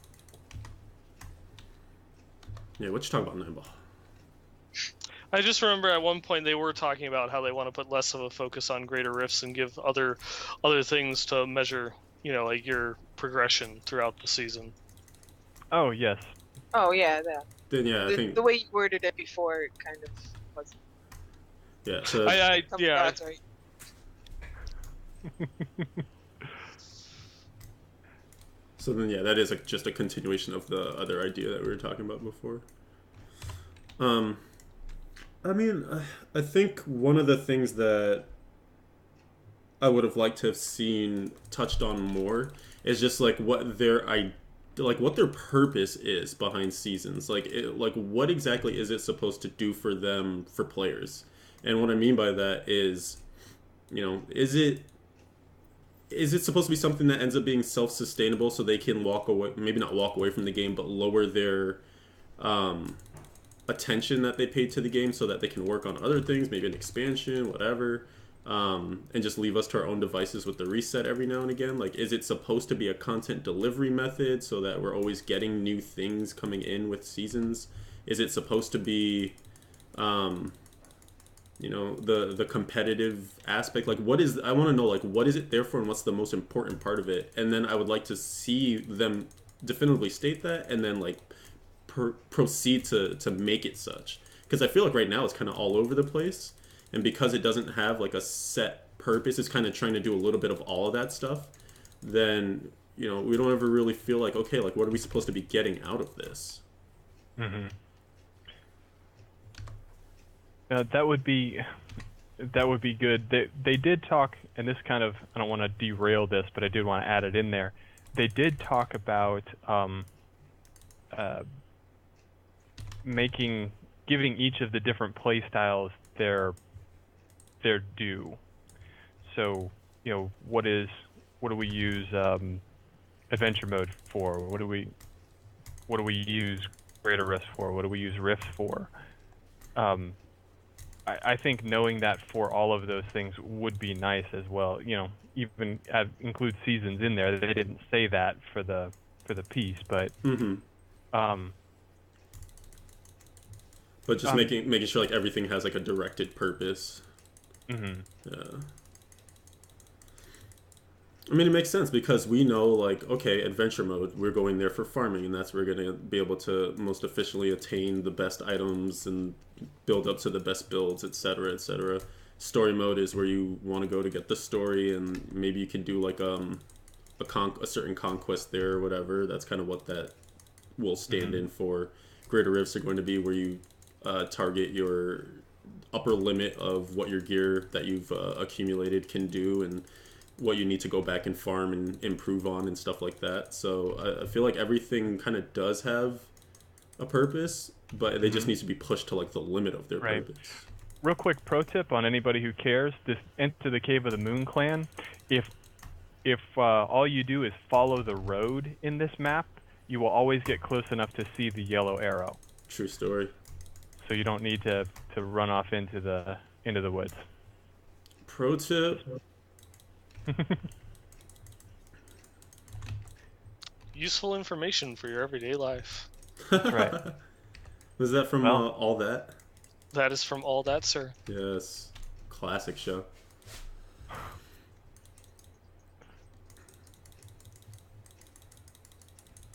Yeah, what you talking about, Nimble? I just remember at one point they were talking about how they want to put less of a focus on Greater Rifts and give other things to measure, like your progression throughout the season. Oh, yes. Oh, yeah, that. Then, yeah, I think... The way you worded it before, it kind of wasn't... Yeah, so... yeah. That's right. So then, yeah, that is just a continuation of the other idea that we were talking about before. I mean, I think one of the things that I would have liked to have seen touched on more is just like what their purpose is behind seasons. Like what exactly is it supposed to do for them, for players? And what I mean by that is, is it supposed to be something that ends up being self-sustainable so they can walk away, maybe not walk away from the game, but lower their attention that they paid to the game so that they can work on other things, maybe an expansion, whatever, and just leave us to our own devices with the reset every now and again? Like, is it supposed to be a content delivery method so that we're always getting new things coming in with seasons? Is it supposed to be the competitive aspect? Like, I want to know, like, what is it there for, and what's the most important part of it? And then I would like to see them definitively state that, and then like proceed to make it such, because I feel like right now it's kind of all over the place, and because it doesn't have like a set purpose, it's kind of trying to do a little bit of all of that stuff. Then we don't ever really feel like, okay, like what are we supposed to be getting out of this? Mm-hmm. That would be good. They did talk, and this kind of, I don't want to derail this, but I did want to add it in there. They did talk about giving each of the different play styles their due. So what do we use adventure mode for? What do we use Greater Rift for? What do we use Rift for? I think knowing that for all of those things would be nice as well. Even include seasons in there. They didn't say that for the piece, but But just making sure like everything has like a directed purpose. Mm-hmm. Yeah. I mean, it makes sense because we know, like, okay, adventure mode, we're going there for farming, and that's where we're going to be able to most efficiently attain the best items and build up to the best builds, etc., etc. Story mode is where you want to go to get the story, and maybe you can do, like, a certain conquest there or whatever. That's kind of what that will stand in for. Greater Rifts are going to be where you target your upper limit of what your gear that you've accumulated can do, and what you need to go back and farm and improve on and stuff like that. So I feel like everything kind of does have a purpose, but they just need to be pushed to like the limit of their purpose. Real quick pro tip on anybody who cares: just enter the Cave of the Moon Clan. If all you do is follow the road in this map, you will always get close enough to see the yellow arrow. True story. So you don't need to run off into the woods. Pro tip. Useful information for your everyday life. Right. Was that from All That? That is from All That, sir. Yes. Classic show.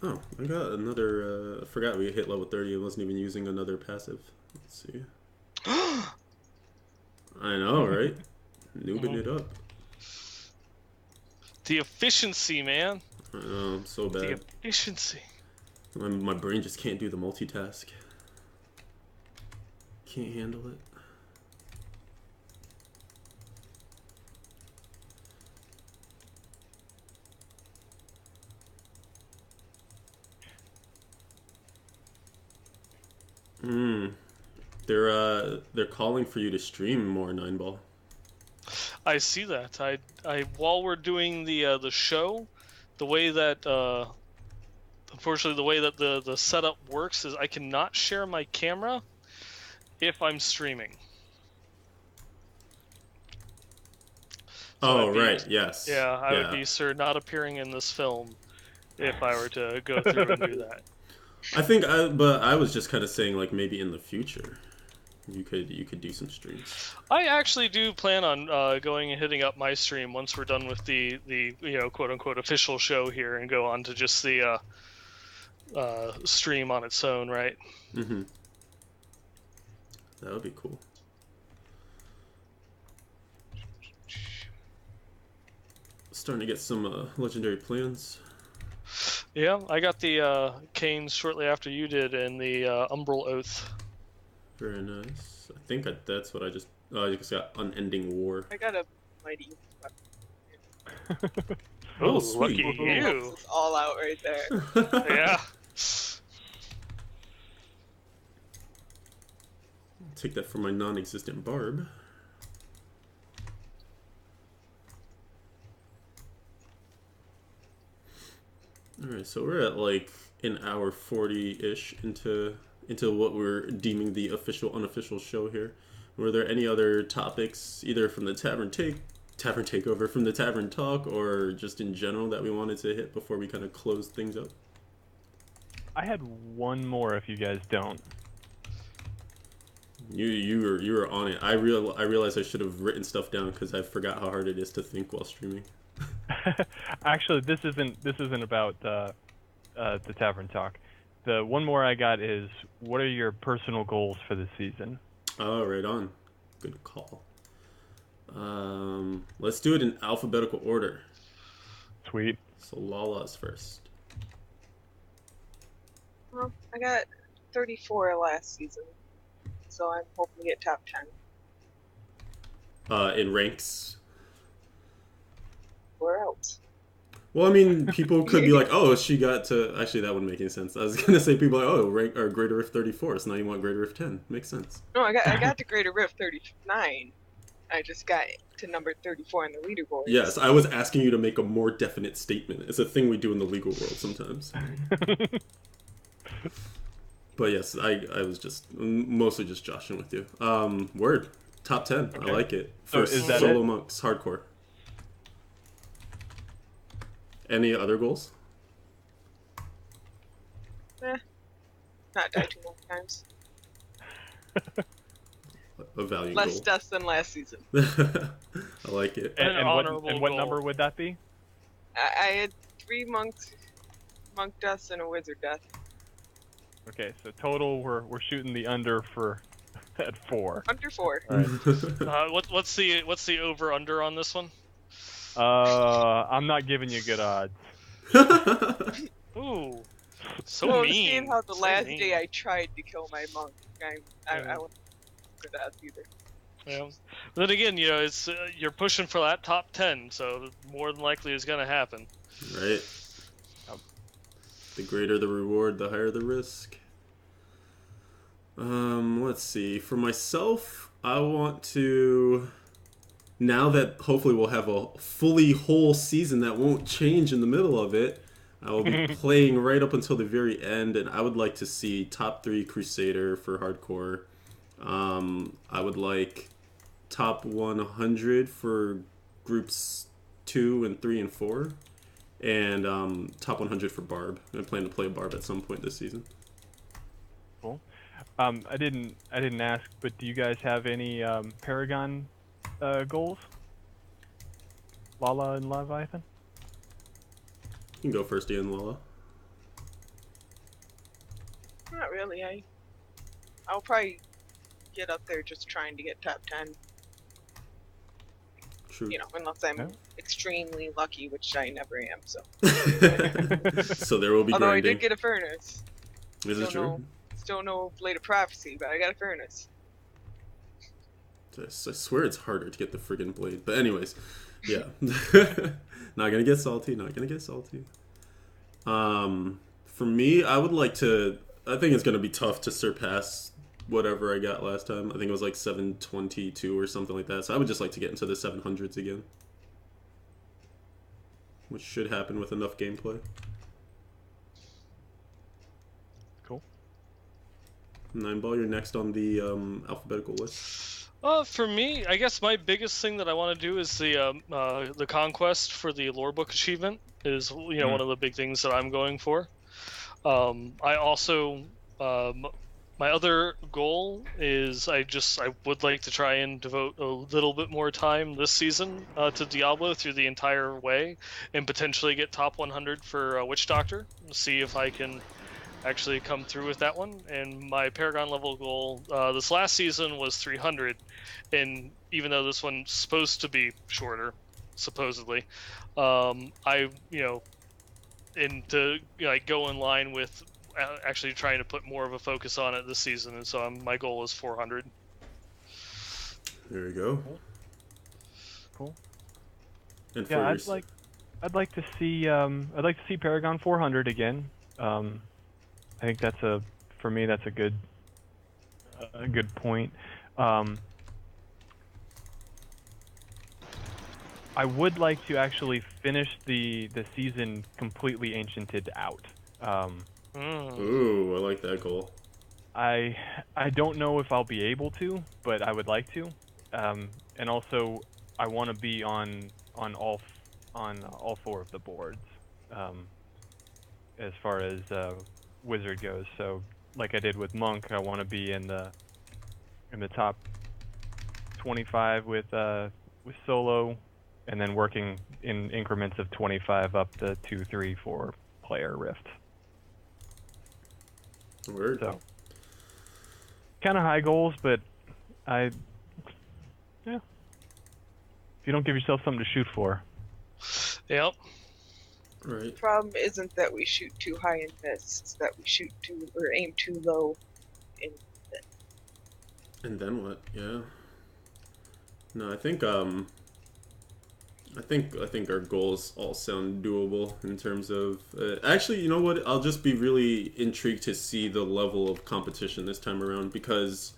Oh, I got another, I forgot we hit level 30 and wasn't even using another passive. Let's see. I know, right? Noobing it up. The efficiency, man. I know, I'm so bad. The efficiency. My brain just can't do the multitask. Can't handle it. They're calling for you to stream more, Nineball. I see that. I while we're doing the show, the way that unfortunately the way that the setup works is I cannot share my camera if I'm streaming. So right, yes. Yeah, I would be, sir, not appearing in this film if I were to go through and do that. I think but I was just kind of saying like maybe in the future you could do some streams. I actually do plan on going and hitting up my stream once we're done with the quote unquote official show here and go on to just the stream on its own, right? Mm-hmm. That would be cool. Starting to get some legendary plans. Yeah, I got the Canes shortly after you did, and the Umbral Oath. Very nice. I think that's what I just got. Unending War. I got a mighty. Oh, sweet. Lucky you! It's all out right there. Yeah. Take that for my non-existent barb. Alright, so we're at like an hour 40-ish into what we're deeming the official, unofficial show here. Were there any other topics, either from the tavern takeover, from the tavern talk, or just in general that we wanted to hit before we kind of close things up? I had one more if you guys don't. You were on it. I realized I should have written stuff down because I forgot how hard it is to think while streaming. Actually, this isn't about the tavern talk. The one more I got is, what are your personal goals for the season? Oh, right on. Good call. Let's do it in alphabetical order. Sweet. So Lala's first. Well, I got 34 last season, so I'm hoping to get top 10. In ranks. Where else? Well, I mean, people could be like, "Oh, she got to." Actually, that wouldn't make any sense. I was gonna say people are like, "Oh, rank or Greater Rift 34." So now you want Greater Rift 10? Makes sense. No, I got to Greater Rift 39. I just got to number 34 on the leaderboard. Yes, I was asking you to make a more definite statement. It's a thing we do in the legal world sometimes. But yes, I was just mostly just joshing with you. Word. Top 10. Okay. I like it. For solo monks, hardcore. Any other goals? Not die too many times. A valiant Less goal. deaths than last season. I like it. An And honorable what goal. number would that be? I had 3 monk deaths and a wizard death. Okay, so total we're shooting the under for at 4. Under 4. All right. What's the over under on this one? I'm not giving you good odds. Ooh, so Well, mean. seeing how the so last mean. day I tried to kill my monk, I wouldn't for that either. Yeah. But then again, you know, it's you're pushing for that top 10, so more than likely it's gonna happen. Right. The greater the reward, the higher the risk. Let's see. For myself, I want to... Now that hopefully we'll have a fully whole season that won't change in the middle of it, I will be playing right up until the very end, and I would like to see top 3 Crusader for hardcore. I would like top 100 for groups 2 and 3 and 4, and top 100 for Barb. I plan to play Barb at some point this season. Cool. I didn't ask, but do you guys have any Paragon goals? Lala and Leviathan? You can go first, Ian, Lala. Not really. I'll probably get up there just trying to get top 10. True. You know, unless I'm Yeah. extremely lucky, which I never am. So. So there will be Although grinding. I did get a furnace. Is it true? Still no Blade of Prophecy, but I got a furnace. I swear it's harder to get the friggin' blade. But anyways, yeah. Not gonna get salty, not gonna get salty. For me, I would like to... I think it's gonna be tough to surpass whatever I got last time. I think it was like 722 or something like that. So I would just like to get into the 700s again. Which should happen with enough gameplay. Cool. 9ball, you're next on the alphabetical list. For me, I guess my biggest thing that I want to do is the conquest for the lore book achievement is one of the big things that I'm going for. I also my other goal is I would like to try and devote a little bit more time this season to Diablo through the entire way, and potentially get top 100 for Witch Doctor. See if I can actually come through with that one. And my Paragon level goal this last season was 300, and even though this one's supposed to be shorter, supposedly, I and to go in line with actually trying to put more of a focus on it this season, and so my goal is 400. There you go. Cool. And Yeah, for I'd like to see Paragon 400 again. I think for me that's a good point. I would like to actually finish the season completely anciented out. Ooh, I like that goal. I don't know if I'll be able to, but I would like to. And also, I want to be on all 4 of the boards, as far as wizard goes. So, like I did with monk, I want to be in the top 25 with solo, and then working in increments of 25 up to 2, 3, 4 player rift. Word. So, kind of high goals, but if you don't give yourself something to shoot for. Yep. Right. The problem isn't that we shoot too high and miss; it's that we shoot or aim too low. And then what? Yeah. No, I think our goals all sound doable in terms of... actually, you know what? I'll just be really intrigued to see the level of competition this time around, because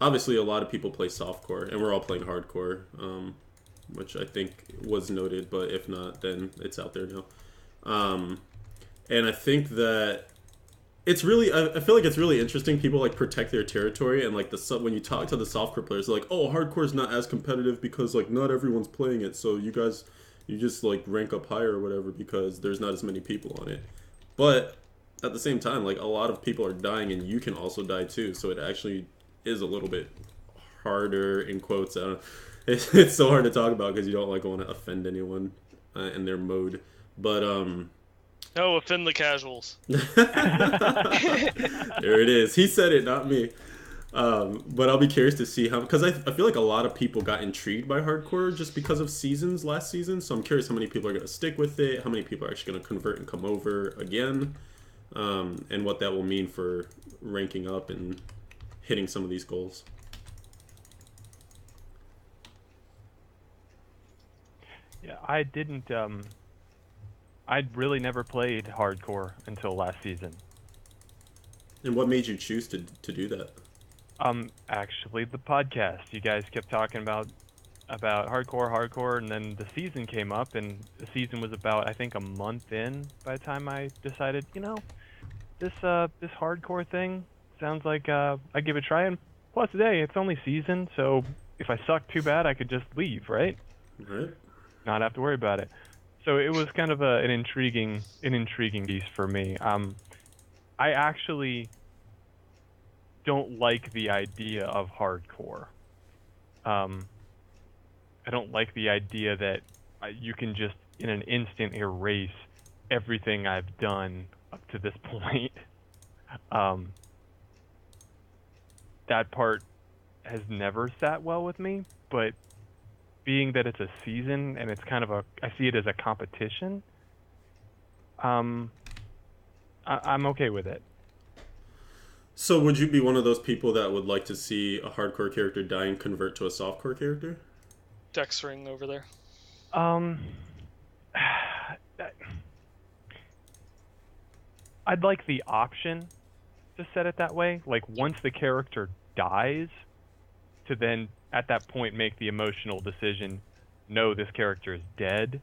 obviously a lot of people play softcore, and we're all playing hardcore, which I think was noted, but if not, then it's out there now. And I think that it's really... I feel like it's really interesting. People like protect their territory, and like when you talk to the softcore players, they're like, oh, hardcore's not as competitive because like not everyone's playing it, so you just like rank up higher or whatever because there's not as many people on it. But at the same time, like a lot of people are dying, and you can also die too, so it actually is a little bit harder in quotes. It's so hard to talk about because you don't like want to offend anyone in their mode. But No, offend the casuals. there it is. He said it, not me. But I'll be curious to see how, because I feel like a lot of people got intrigued by hardcore just because of seasons last season. So I'm curious how many people are going to stick with it, how many people are actually going to convert and come over again, and what that will mean for ranking up and hitting some of these goals. Yeah, I didn't. I'd really never played hardcore until last season. And what made you choose to do that? Actually, the podcast. You guys kept talking about hardcore, and then the season came up, and the season was about, I think, a month in by the time I decided, this hardcore thing sounds like I'd give it a try. And plus, today it's only season, so if I suck too bad, I could just leave, right? Right. Not have to worry about it. So it was kind of an intriguing piece for me. I actually don't like the idea of hardcore. I don't like the idea that you can just in an instant erase everything I've done up to this point. That part has never sat well with me, but being that it's a season and it's kind of I see it as a competition, I'm okay with it. So would you be one of those people that would like to see a hardcore character die and convert to a softcore character? Dex ring over there. I'd like the option to set it that way. Like, once the character dies, to then at that point make the emotional decision, no, this character is dead,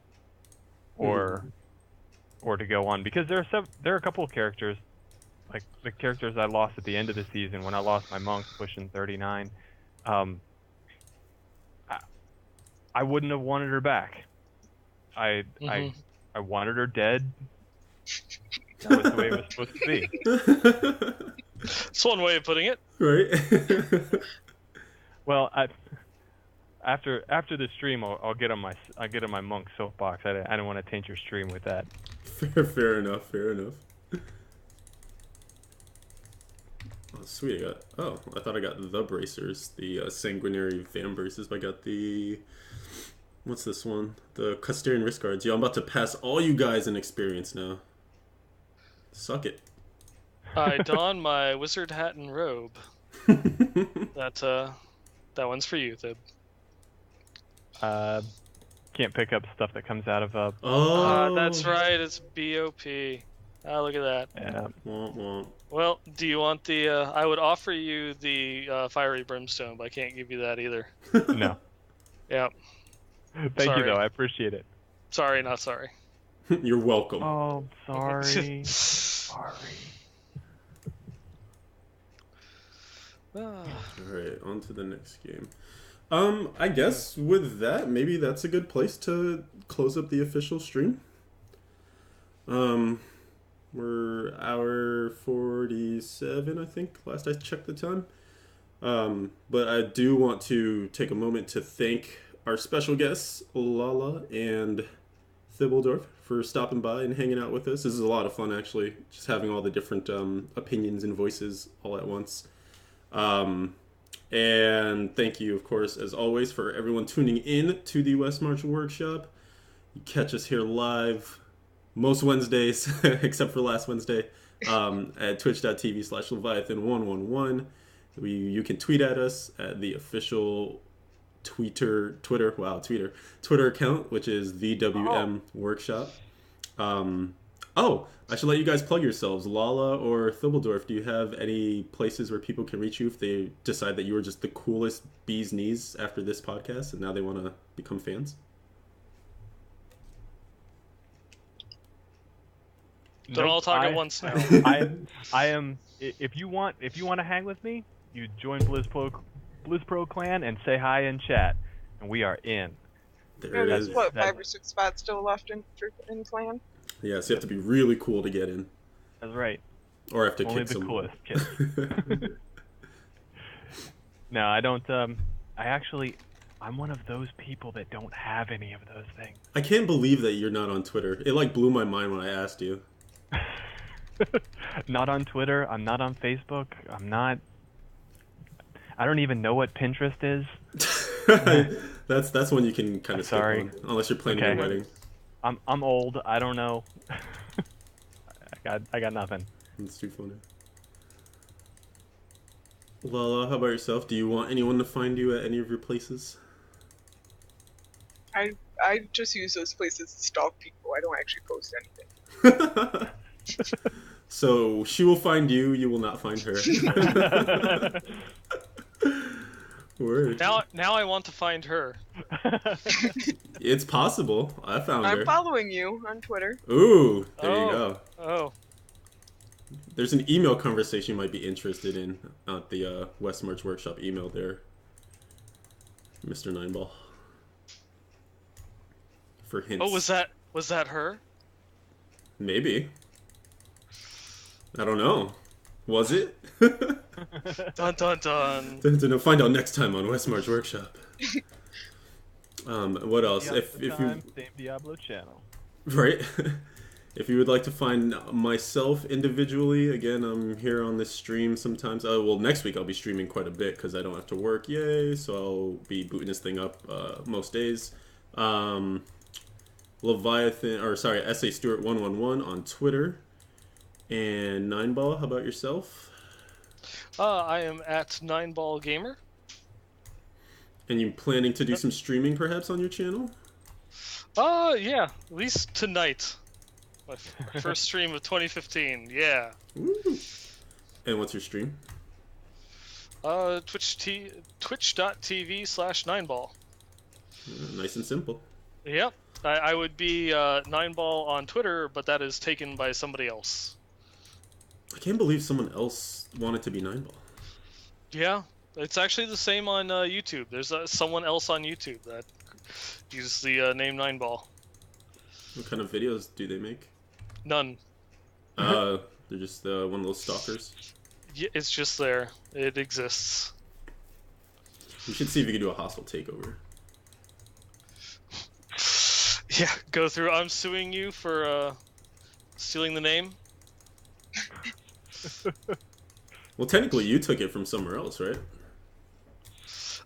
or to go on. Because there are a couple of characters, like the characters I lost at the end of the season when I lost my monk pushing 39. I wouldn't have wanted her back. I wanted her dead. That was the way it was supposed to be. That's one way of putting it. Right. Well, after the stream, I'll get on my monk soapbox. I don't want to taint your stream with that. Fair enough. Oh, sweet. I thought I got the bracers, the sanguinary van braces. But I got the, what's this one? The Custarian wrist guards. Yo, I'm about to pass all you guys in experience now. Suck it. I don my wizard hat and robe. That one's for you, Thib. Can't pick up stuff that comes out of that's right. It's BOP. Look at that. Yeah. Womp womp. Well, do you want the? I would offer you the fiery brimstone, but I can't give you that either. No. Yeah. Thank you, though. I appreciate it. Sorry, not sorry. You're welcome. Oh, sorry. Sorry. Alright, on to the next game. I guess with that, maybe that's a good place to close up the official stream. We're hour 47, I think, last I checked the time. But I do want to take a moment to thank our special guests, Lala and Thibbledorf, for stopping by and hanging out with us. This is a lot of fun, actually, just having all the different opinions and voices all at once. And thank you, of course, as always, for everyone tuning in to the Westmarch workshop. You catch us here live most Wednesdays, except for last Wednesday, at twitch.tv/Leviathan111. You can tweet at us at the official Twitter account, which is VWM Workshop. I should let you guys plug yourselves. Lala or Thibbledorf, do you have any places where people can reach you if they decide that you were just the coolest bee's knees after this podcast and now they want to become fans? Don't all talk at once now. I am. If you want to hang with me, you join BlizzPro clan and say hi in chat, and we are in. There's 5 or 6 spots still left in clan. Yeah, so you have to be really cool to get in. That's right. Or have to Only kick the someone. coolest kids. No, I don't. I'm one of those people that don't have any of those things. I can't believe that you're not on Twitter. It like blew my mind when I asked you. Not on Twitter. I'm not on Facebook. I'm not. I don't even know what Pinterest is. That's one you can kind of skip sorry. on, unless you're planning Okay. a wedding. I'm old. I don't know. I got nothing. It's too funny. Lala, how about yourself? Do you want anyone to find you at any of your places? I just use those places to stalk people. I don't actually post anything. So she will find you. You will not find her. Word. Now I want to find her. It's possible. I found her. I'm following you on Twitter. Ooh, there you go. Oh. There's an email conversation you might be interested in at the Westmarch workshop email there, Mr. Nineball. For hints. Oh, was that her? Maybe. I don't know. Was it? Dun dun dun. Find out next time on Westmarch Workshop. What else? If you Same Diablo channel. right, if you would like to find myself individually, again, I'm here on this stream sometimes. Well, next week I'll be streaming quite a bit because I don't have to work. Yay! So I'll be booting this thing up most days. Leviathan, or sorry, SA Stewart 111 on Twitter. And Nineball, how about yourself? I am at 9ball gamer. And you planning to do some streaming perhaps on your channel? Yeah, at least tonight. My first stream of 2015. Yeah. Woo. And what's your stream? Twitch.tv/9ball. Nice and simple. Yep. I would be 9ball on Twitter, but that is taken by somebody else. I can't believe someone else wanted to be Nineball. Yeah, it's actually the same on YouTube. There's someone else on YouTube that uses the name 9ball. What kind of videos do they make? None. They're just one of those stalkers. Yeah, it's just there. It exists. You should see if you can do a hostile takeover. Yeah, go through. I'm suing you for stealing the name. Well, technically, you took it from somewhere else, right?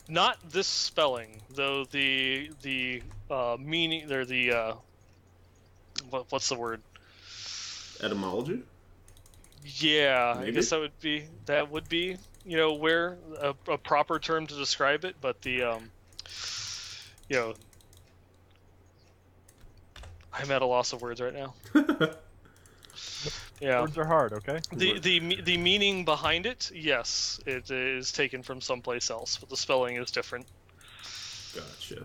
Not this spelling, though. The meaning. They're the what's the word? Etymology? Yeah, Maybe? I guess that would be where a proper term to describe it, but the I'm at a loss of words right now. Yeah. Words are hard, okay? The meaning behind it, yes, it is taken from someplace else, but the spelling is different. Gotcha.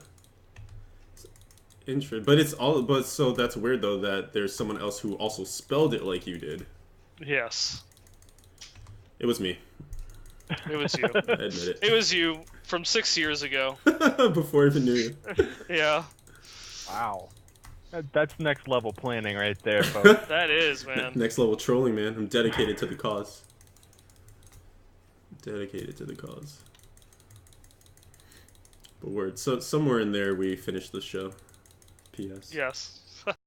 Interesting. But it's all. But so that's weird though that there's someone else who also spelled it like you did. Yes. It was me. It was you. I admit it. It was you from 6 years ago. Before I even knew you. Yeah. Wow. That's next level planning right there, folks. That is, man. Next level trolling, man. I'm dedicated to the cause. Dedicated to the cause. But word. So somewhere in there we finished the show. P.S. Yes.